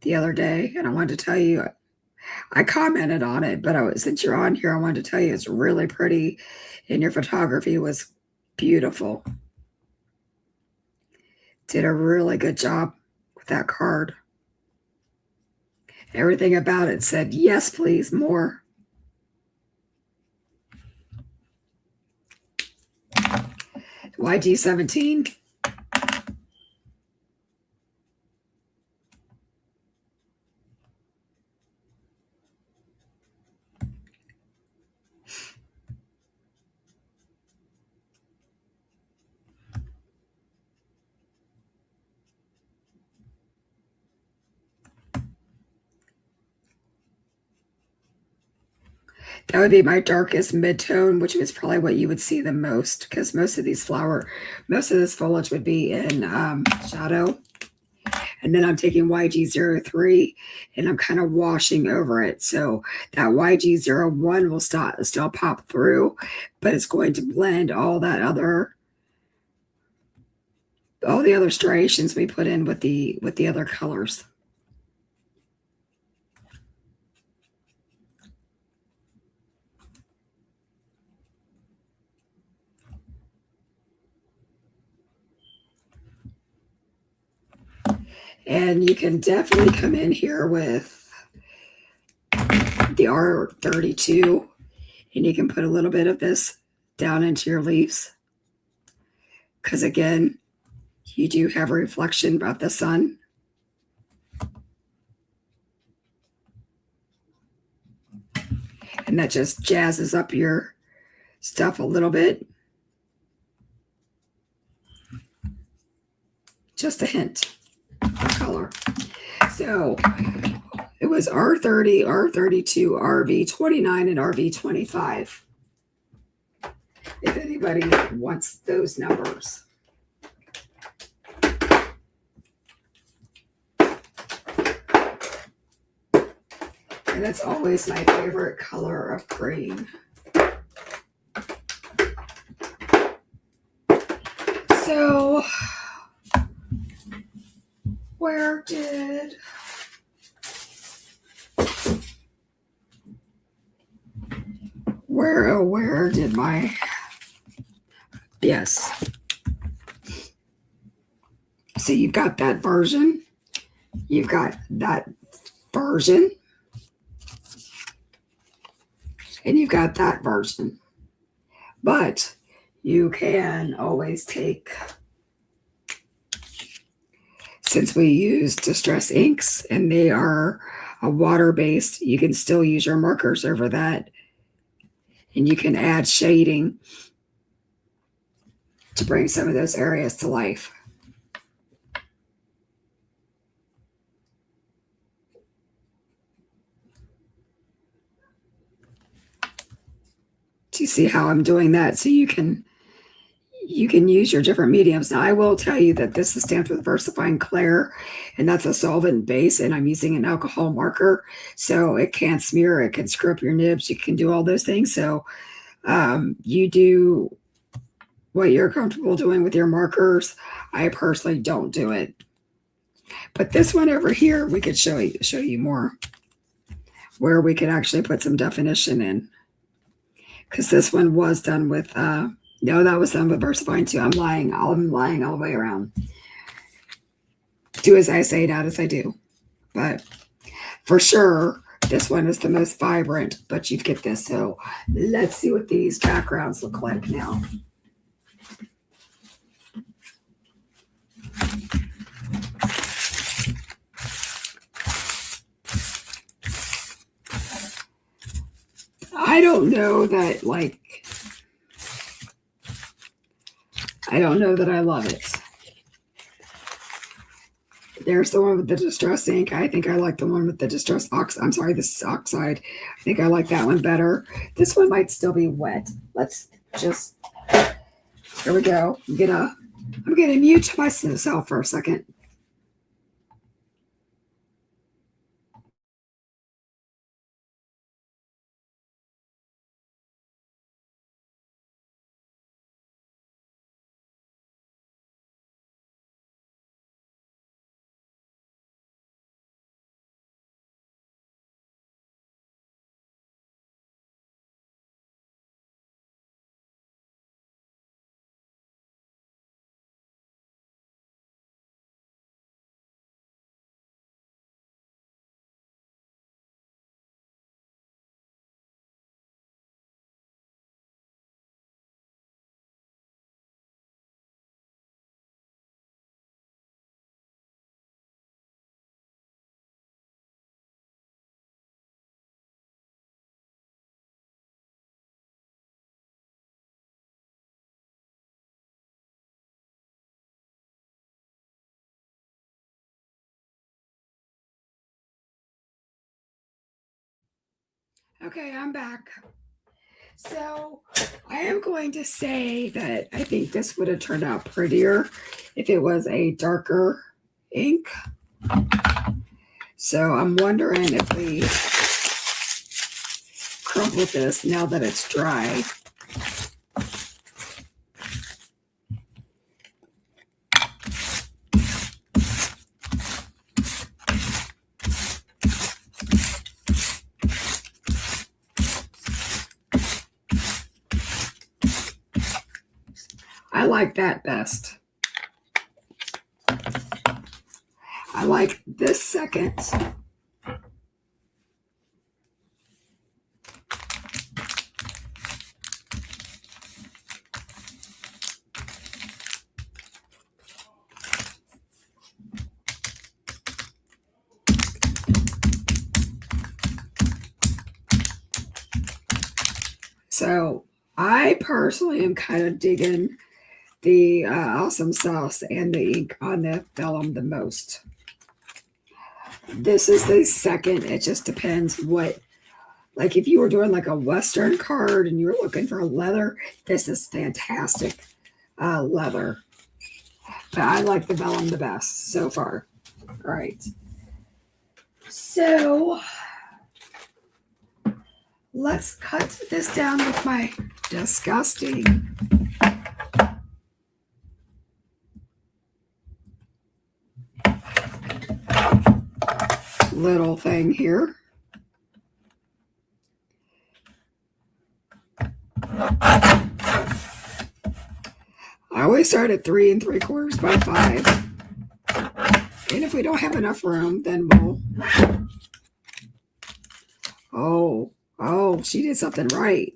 the other day, and I wanted to tell you, I commented on it, but since you're on here, I wanted to tell you it's really pretty, and your photography was beautiful. Did a really good job with that card. Everything about it said, yes, please, more. YG17. That would be my darkest mid-tone, which is probably what you would see the most, because most of this foliage would be in shadow. And then I'm taking YG03 and I'm kind of washing over it. So that YG01 will still pop through, but it's going to blend all the other striations we put in with the other colors. And you can definitely come in here with the R32, and you can put a little bit of this down into your leaves. Because again, you do have a reflection about the sun. And that just jazzes up your stuff a little bit. Just a hint of color. So it was R30, R32, RV29, and RV25. If anybody wants those numbers. And that's always my favorite color of green. So where did my, yes. So you've got that version. You've got that version. And you've got that version. But you can always take, since we use distress inks and they are a water-based, you can still use your markers over that. And you can add shading to bring some of those areas to life. Do you see how I'm doing that? So you can use your different mediums. Now, I will tell you that this is stamped with VersaFine Clair, and that's a solvent base, and I'm using an alcohol marker, so it can't smear, it can screw up your nibs, you can do all those things. So you do what you're comfortable doing with your markers. I personally don't do it. But this one over here, we could show you more, where we could actually put some definition in. Because this one was done with no, that was done with VersaFine too. I'm lying all the way around. Do as I say, not as I do. But for sure, this one is the most vibrant, but you get this. So let's see what these backgrounds look like now. I don't know that, like, I don't know that I love it. There's the one with the distress ink. I think I like the one with the distress oxide. I'm sorry, this oxide. I think I like that one better. This one might still be wet. Let's just, here we go. I'm gonna mute myself for a second. Okay, I'm back. So I am going to say that I think this would have turned out prettier if it was a darker ink. So I'm wondering if we crumple this now that it's dry. I like that best. I like this second. So I personally am kind of digging the awesome sauce and the ink on the vellum the most. This is the second. It just depends what, like if you were doing like a Western card and you were looking for a leather, this is fantastic leather. But I like the vellum the best so far. All right. So let's cut this down with my disgusting little thing here. I always start at 3 3/4 by 5. And if we don't have enough room, then we'll... Oh, she did something right.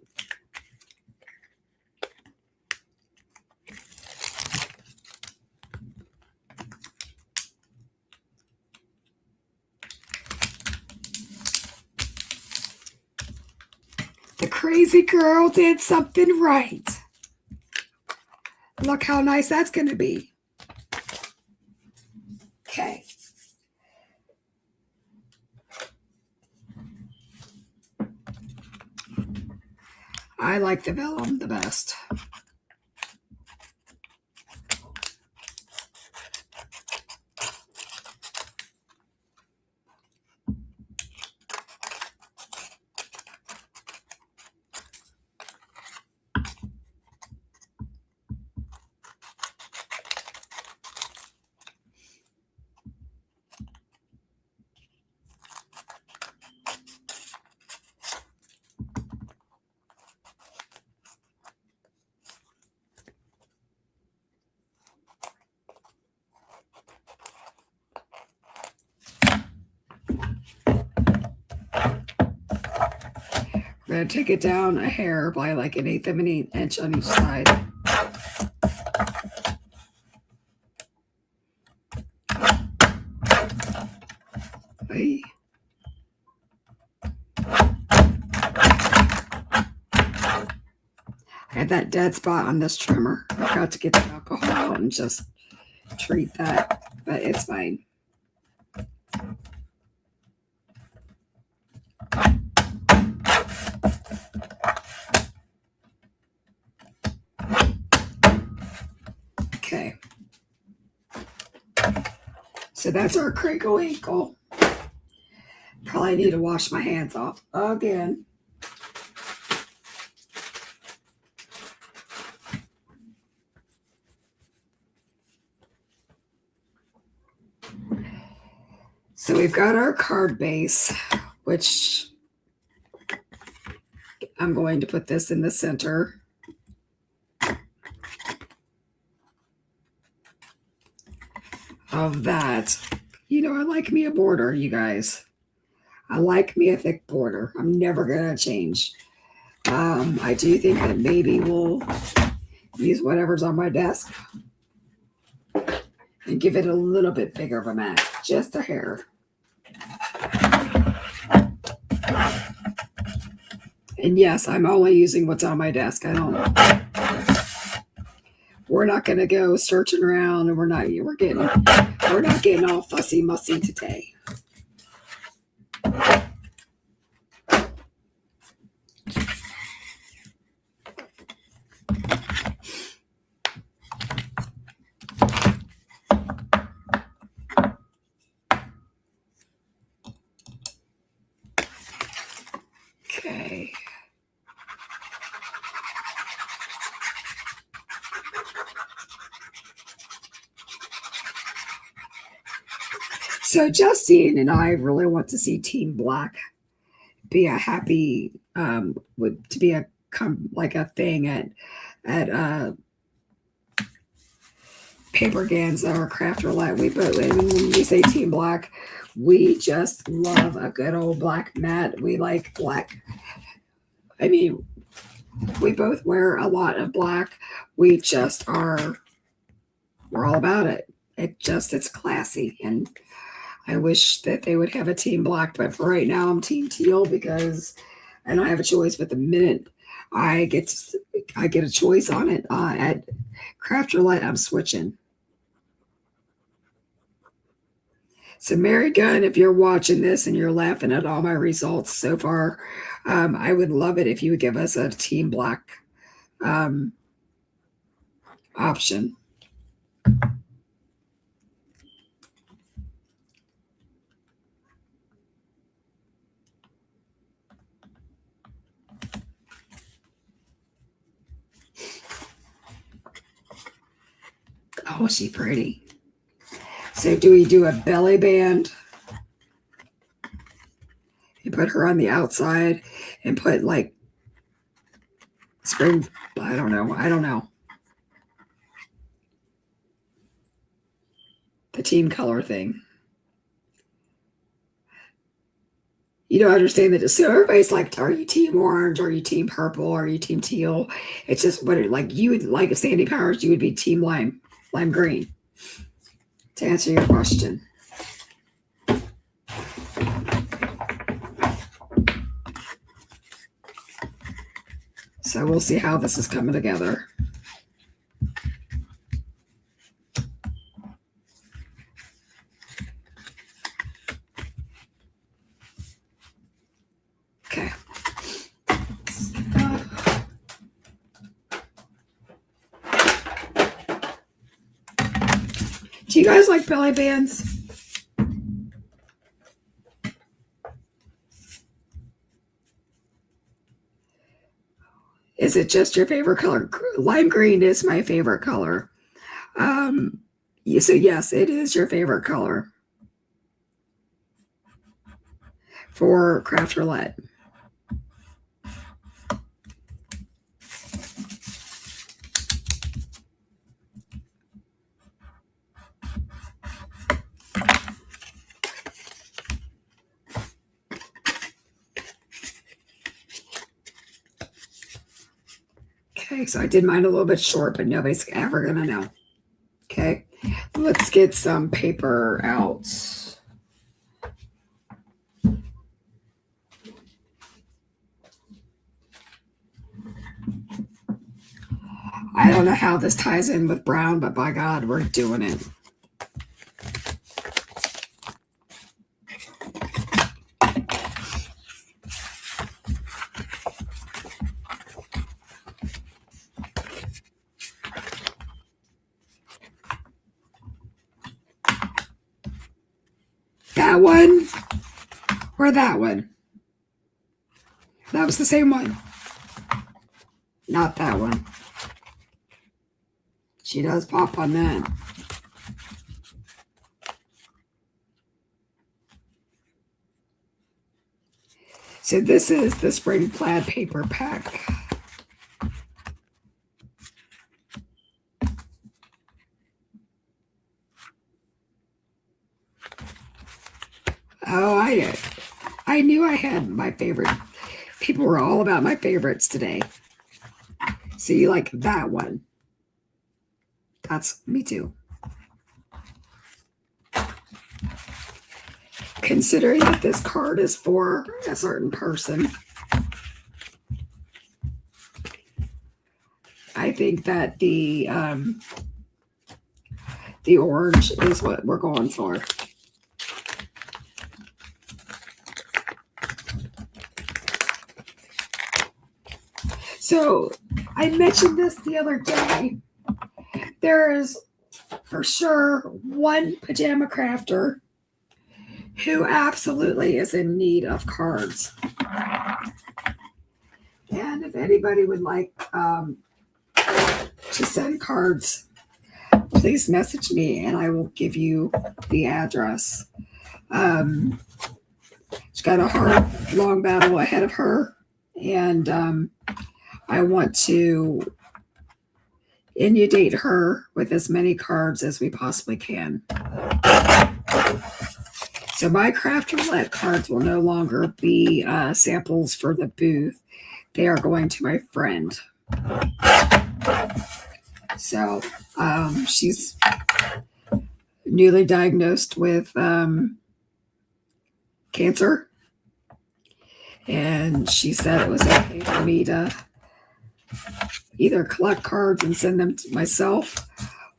The crazy girl did something right. Look how nice that's going to be. Okay. I like the vellum the best. I'm going to take it down a hair by like 1/8 of an inch on each side. that dead spot on this trimmer. I forgot to get the alcohol out and just treat that, but it's fine. Okay. So that's our Crinkle Inkle. Probably need to wash my hands off again. So we've got our card base, which I'm going to put this in the center. Of that. You know, I like me a border, you guys. I like me a thick border. I'm never going to change. I do think that maybe we'll use whatever's on my desk and give it a little bit bigger of a mat, just a hair. And yes, I'm only using what's on my desk. We're not going to go searching around, and we're not getting all fussy mussy today. Okay. So Justine and I really want to see Team Black be a happy, to be a thing at Paper Ganza or Craft Roulette. When we say Team Black, we just love a good old black mat. We like black. I mean, we both wear a lot of black. We're all about it. It's classy, and I wish that they would have a Team Black, but for right now, I'm Team Teal because I don't have a choice. But the minute I get a choice on it at Craft Roulette, I'm switching. So Mary Gunn, if you're watching this and you're laughing at all my results so far, I would love it if you would give us a Team Black option. Oh, she's pretty. So do we do a belly band? You put her on the outside and put like spring, I don't know. The team color thing. You don't understand that. So everybody's like, are you team orange? Are you team purple? Are you team teal? It's just what you would like if Sandy Powers, you would be team lime green. To answer your question. So we'll see how this is coming together. Okay. Do you guys like belly bands? Is it just your favorite color? Lime green is my favorite color. So yes, it is your favorite color for Craft Roulette. Okay, so I did mine a little bit short, but nobody's ever gonna know. Okay, let's get some paper out. I don't know how this ties in with brown, but by God, we're doing it. That one or that one? That was the same one. Not that one. She does pop on that. So this is the spring plaid paper pack. Oh, I knew I had my favorite. People were all about my favorites today. So you like that one? That's me too. Considering that this card is for a certain person, I think that the orange is what we're going for. So I mentioned this the other day. There is for sure one pajama crafter who absolutely is in need of cards. And if anybody would like to send cards, please message me and I will give you the address. She's got a hard, long battle ahead of her, and I want to inundate her with as many cards as we possibly can. So my Craft Roulette cards will no longer be samples for the booth. They are going to my friend. So she's newly diagnosed with cancer. And she said it was okay for me to either collect cards and send them to myself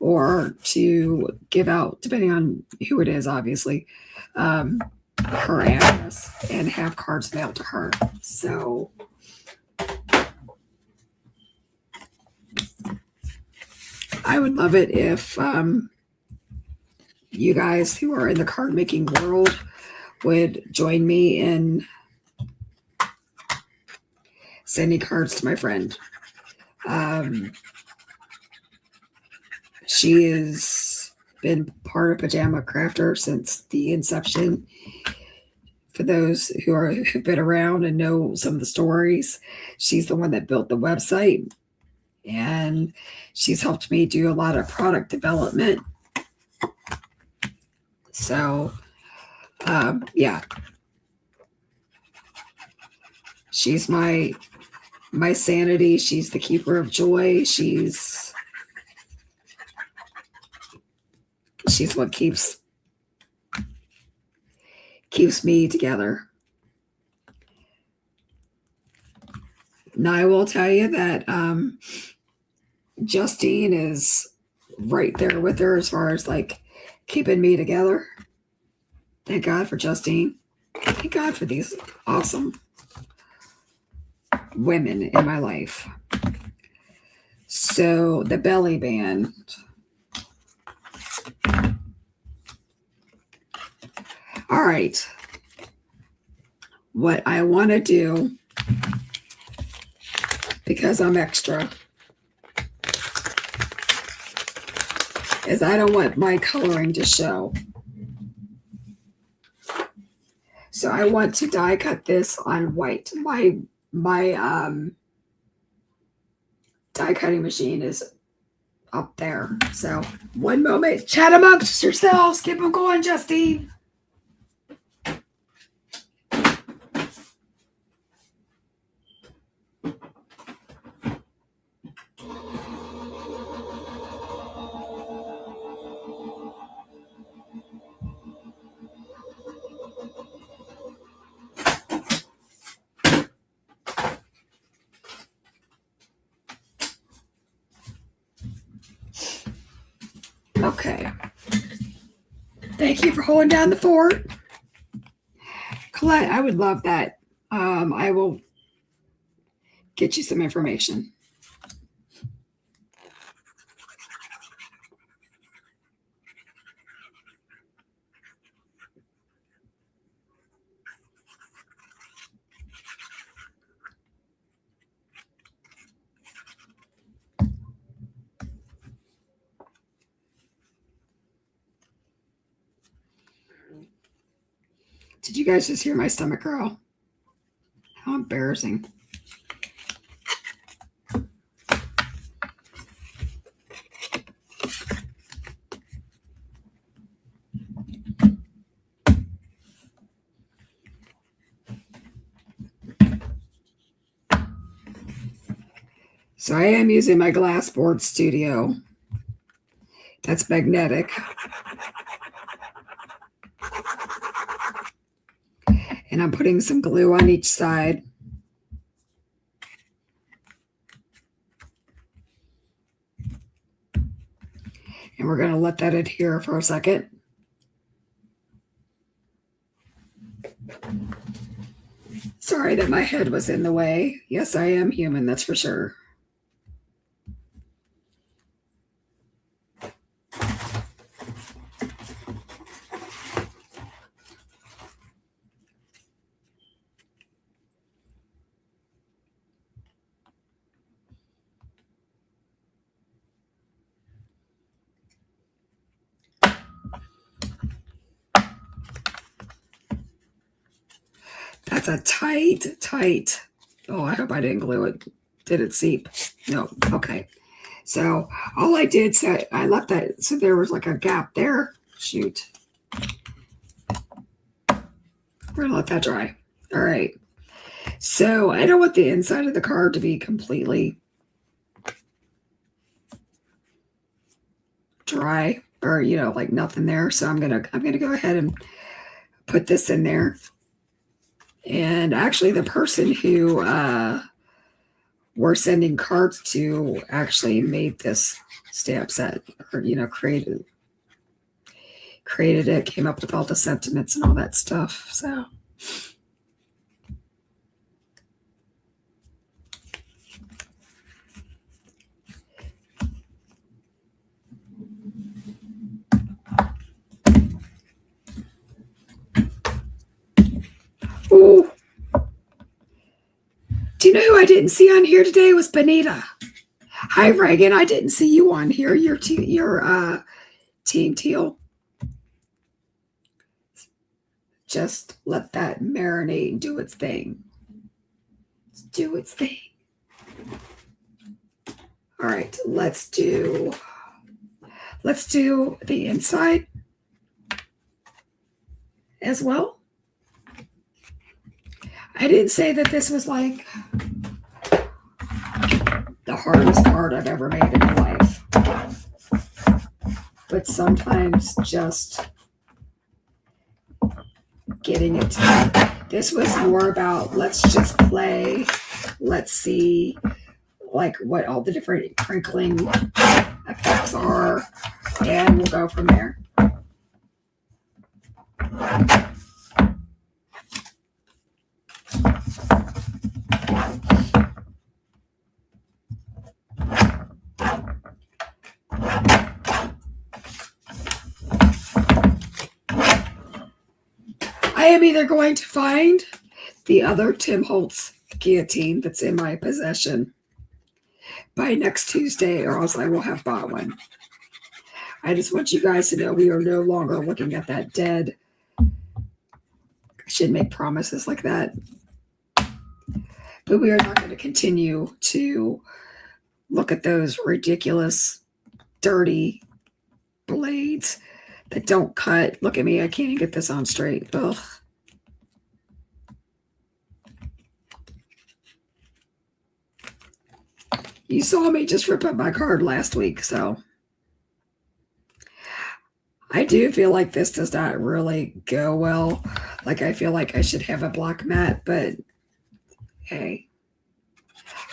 or to give out, depending on who it is, obviously, her address and have cards mailed to her. So I would love it if you guys who are in the card making world would join me in sending cards to my friend. She has been part of Pajama Crafter since the inception. For those who've been around and know some of the stories, she's the one that built the website, and she's helped me do a lot of product development. So, yeah, she's my sanity. She's the keeper of joy. She's what keeps me together. Now, I will tell you that Justine is right there with her as far as like keeping me together. Thank God for Justine. Thank God for these awesome women in my life. So the belly band. All right. What I want to do, because I'm extra, is I don't want my coloring to show. So I want to die cut this on white. My die cutting machine is up there. So one moment, chat amongst yourselves. Keep them going, Justine. Okay. Thank you for holding down the fort. Colette, I would love that. I will get you some information. Did you guys just hear my stomach growl? How embarrassing. So I am using my glass board studio. That's magnetic. And I'm putting some glue on each side. And we're going to let that adhere for a second. Sorry that my head was in the way. Yes, I am human, that's for sure. That's a tight. Oh, I hope I didn't glue it. Did it seep? No. Okay. So all I did, so I left that, so there was like a gap there. Shoot. We're gonna let that dry. All right. So I don't want the inside of the card to be completely dry or, you know, like nothing there. So I'm gonna go ahead and put this in there. And actually the person who we're sending cards to actually made this stamp set, or, you know, created it, came up with all the sentiments and all that stuff. So ooh. Do you know who I didn't see on here today? Was Benita. Hi, Reagan. I didn't see you on here. Your Team Teal. Just let that marinate and do its thing. Do its thing. All right, let's do the inside as well. I didn't say that this was like the hardest card I've ever made in my life. But sometimes just getting it to, this was more about let's just play. Let's see like what all the different crinkling effects are, and we'll go from there. I am either going to find the other Tim Holtz guillotine that's in my possession by next Tuesday, or else I will have bought one. I just want you guys to know we are no longer looking at that dead. I shouldn't make promises like that. But we are not going to continue to look at those ridiculous, dirty blades that don't cut. Look at me. I can't even get this on straight. Ugh. You saw me just rip up my card last week, so I do feel like this does not really go well. Like, I feel like I should have a block mat, but hey,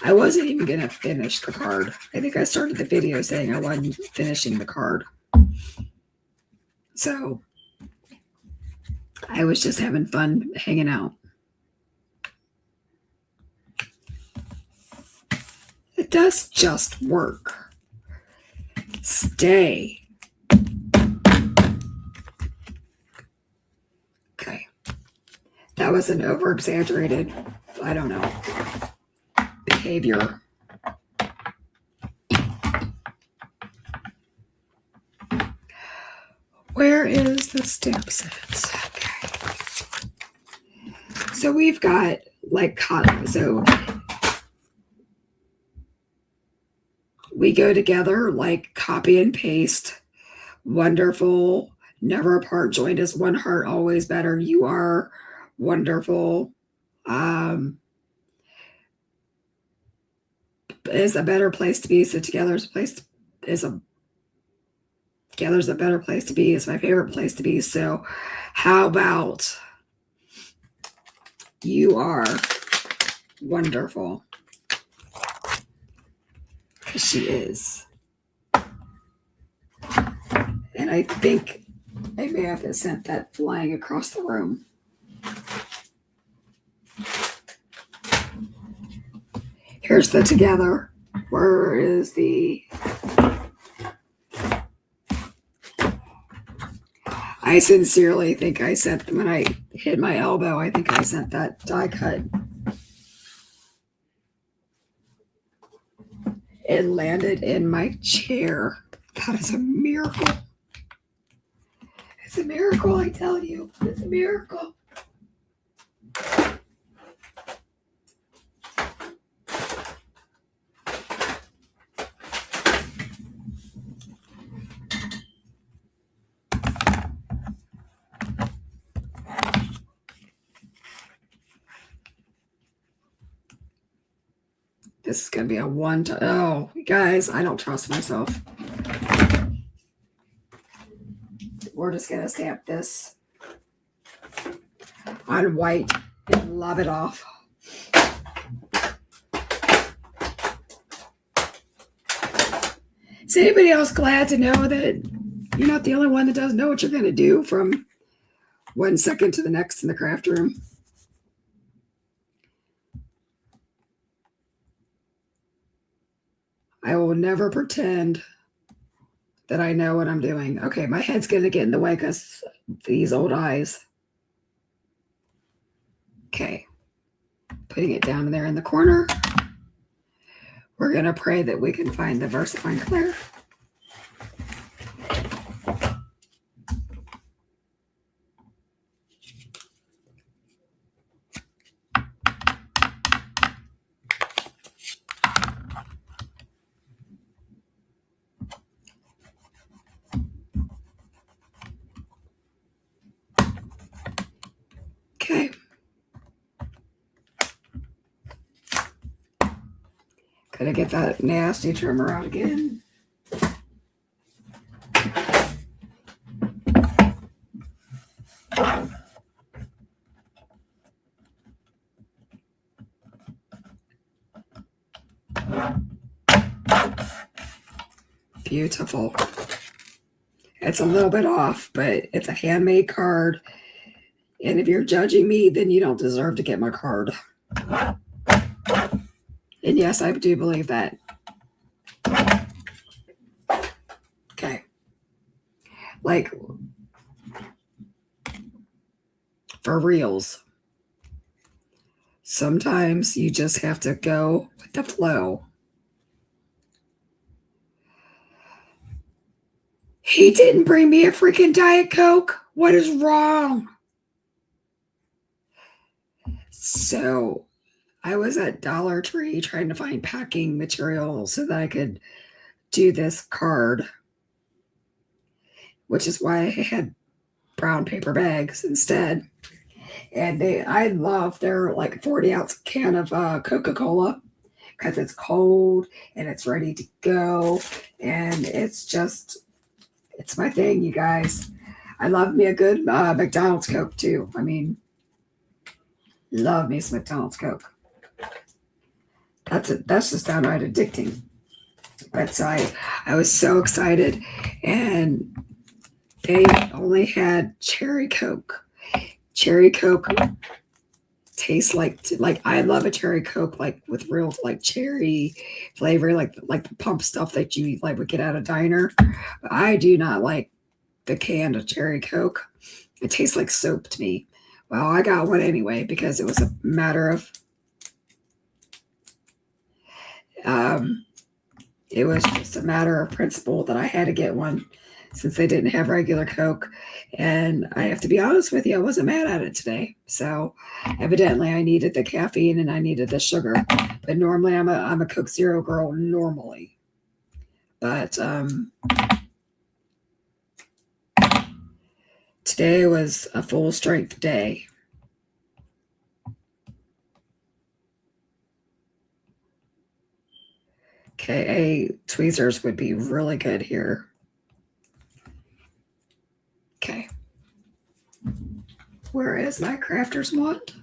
I wasn't even going to finish the card. I think I started the video saying I wasn't finishing the card. So I was just having fun hanging out. It does just work. Stay. Okay. That was an over-exaggerated, I don't know, behavior. Where is the stamp set? Okay. So we've got like cotton. So we go together like copy and paste. Wonderful. Never apart. Joined as one heart. Always better. You are wonderful. Is a better place to be. So together's a better place to be. It's my favorite place to be. So how about you are wonderful? Because she is. And I think I may have sent that flying across the room. Here's the together. Where is the... I sincerely think I sent, when I hit my elbow, I think I sent that die cut. It landed in my chair. That is a miracle. It's a miracle, I tell you. It's a miracle. This is going to be a one-time. Oh, guys, I don't trust myself. We're just going to stamp this on white and lob it off. Is anybody else glad to know that you're not the only one that doesn't know what you're going to do from 1 second to the next in the craft room? I will never pretend that I know what I'm doing. Okay, my head's going to get in the way because these old eyes. Okay, putting it down there in the corner. We're going to pray that we can find the VersaFine Clear. Okay. Gotta get that nasty trimmer out again. Beautiful. It's a little bit off, but it's a handmade card. And if you're judging me, then you don't deserve to get my card. And yes, I do believe that. Okay. Like, for reals. Sometimes you just have to go with the flow. He didn't bring me a freaking Diet Coke. What is wrong? So I was at Dollar Tree trying to find packing material so that I could do this card, which is why I had brown paper bags instead. And I love their like 40-ounce can of Coca-Cola because it's cold and it's ready to go. And it's my thing, you guys. I love me a good McDonald's Coke too. I mean, love me some McDonald's Coke. That's just downright addicting. But so I was so excited, and they only had cherry Coke. Cherry Coke tastes like I love a cherry Coke, like with real like cherry flavor, like the pump stuff that you like would get at a diner. But I do not like the canned cherry Coke. It tastes like soap to me. Well, I got one anyway because it was a matter of it was just a matter of principle that I had to get one since they didn't have regular Coke. And I have to be honest with you, I wasn't mad at it today. So evidently I needed the caffeine and I needed the sugar. But normally I'm a Coke Zero girl normally. But today was a full strength day. Okay, tweezers would be really good here. Okay. Where is my crafter's wand?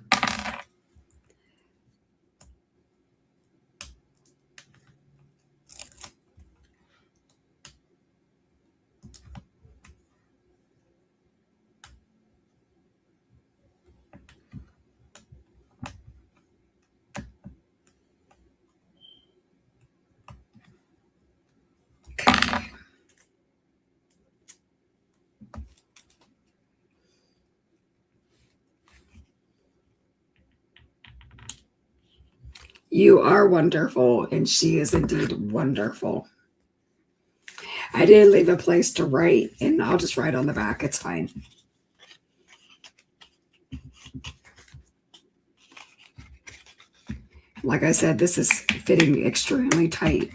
You are wonderful, and she is indeed wonderful. I did leave a place to write, and I'll just write on the back. It's fine. Like I said, this is fitting extremely tight.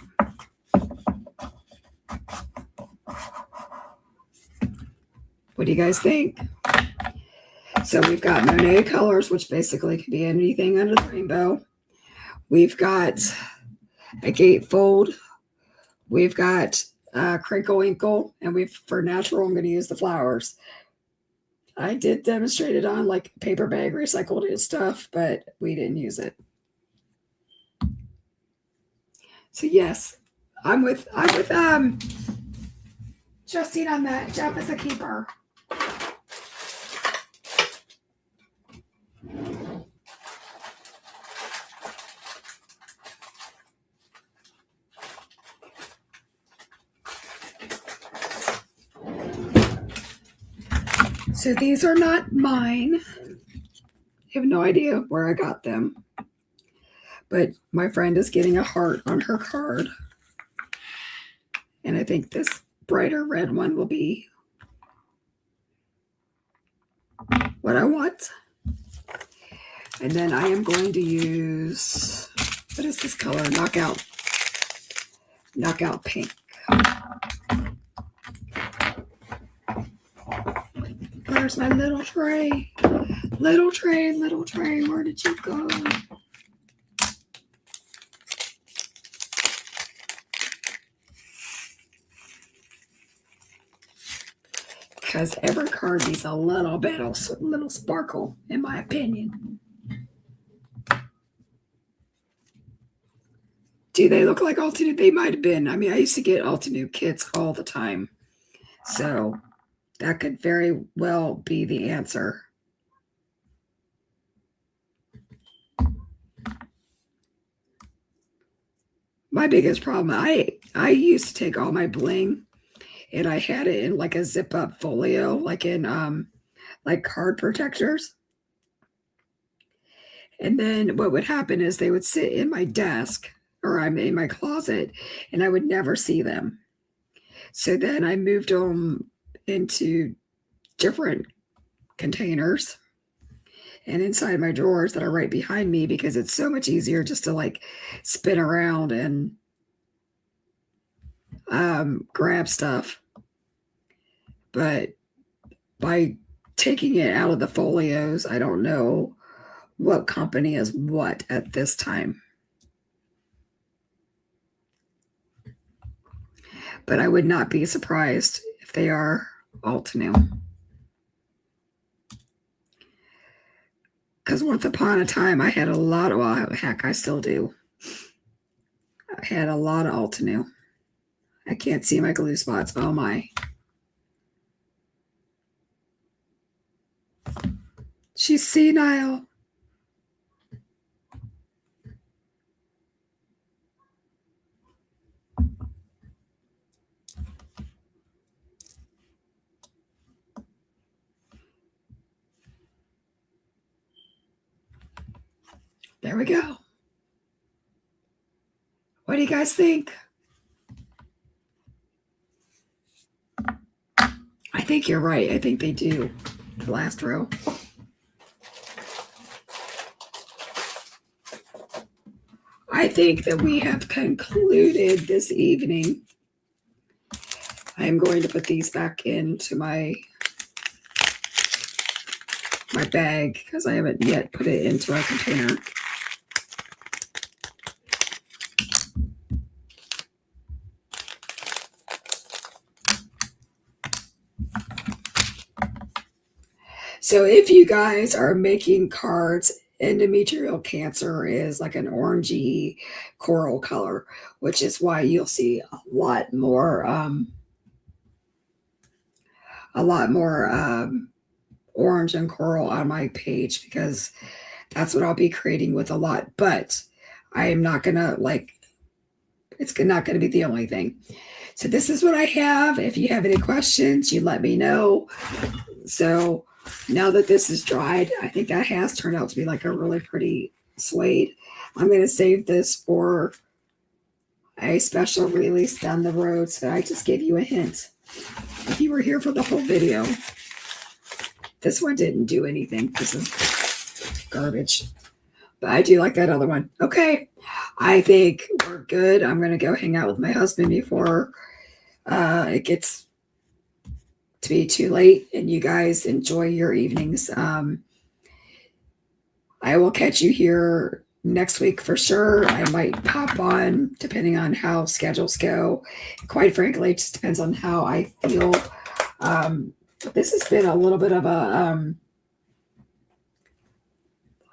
What do you guys think? So we've got Monet colors, which basically could be anything under the rainbow. We've got a Gatefold. We've got Crinkle Inkle, and for natural, I'm going to use the flowers. I did demonstrate it on like paper bag recycled and stuff, but we didn't use it. So yes, I'm with Justine on that. Jeff is a keeper. So these are not mine. I have no idea where I got them. But my friend is getting a heart on her card. And I think this brighter red one will be what I want. And then I am going to use, what is this color? Knockout Pink. Where's my little tray? Little tray, where did you go? Because every card needs a little bit of little sparkle, in my opinion. Do they look like Altenew? They might have been. I mean, I used to get Altenew kits all the time. So that could very well be the answer. My biggest problem, I used to take all my bling and I had it in like a zip up folio, like in like card protectors. And then what would happen is they would sit in my desk or I'm in my closet and I would never see them. So then I moved them into different containers and inside my drawers that are right behind me because it's so much easier just to like spin around and grab stuff. But by taking it out of the folios, I don't know what company is what at this time. But I would not be surprised if they are Altenew. Because once upon a time, I had a lot of, well, heck, I still do. I had a lot of Altenew. I can't see my glue spots. Oh, my. She's senile. There we go. What do you guys think? I think you're right. I think they do. The last row. I think that we have concluded this evening. I'm going to put these back into my bag because I haven't yet put it into our container. So if you guys are making cards, endometrial cancer is like an orangey coral color, which is why you'll see a lot more orange and coral on my page, because that's what I'll be creating with a lot. But I am not gonna it's not gonna be the only thing. So this is what I have. If you have any questions, you let me know. So now that this is dried, I think that has turned out to be like a really pretty suede. I'm going to save this for a special release down the road. So I just gave you a hint. If you were here for the whole video, this one didn't do anything. This is garbage. But I do like that other one. Okay. I think we're good. I'm going to go hang out with my husband before it gets to be too late, and you guys enjoy your evenings. I will catch you here next week for sure. I might pop on depending on how schedules go. Quite frankly, it just depends on how I feel. This has been a little bit of a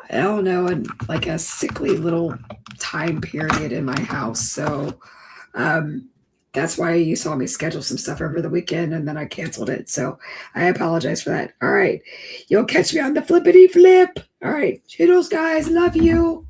I don't know, like a sickly little time period in my house. So that's why you saw me schedule some stuff over the weekend and then I canceled it. So I apologize for that. All right. You'll catch me on the flippity flip. All right. Toodles, guys. Love you.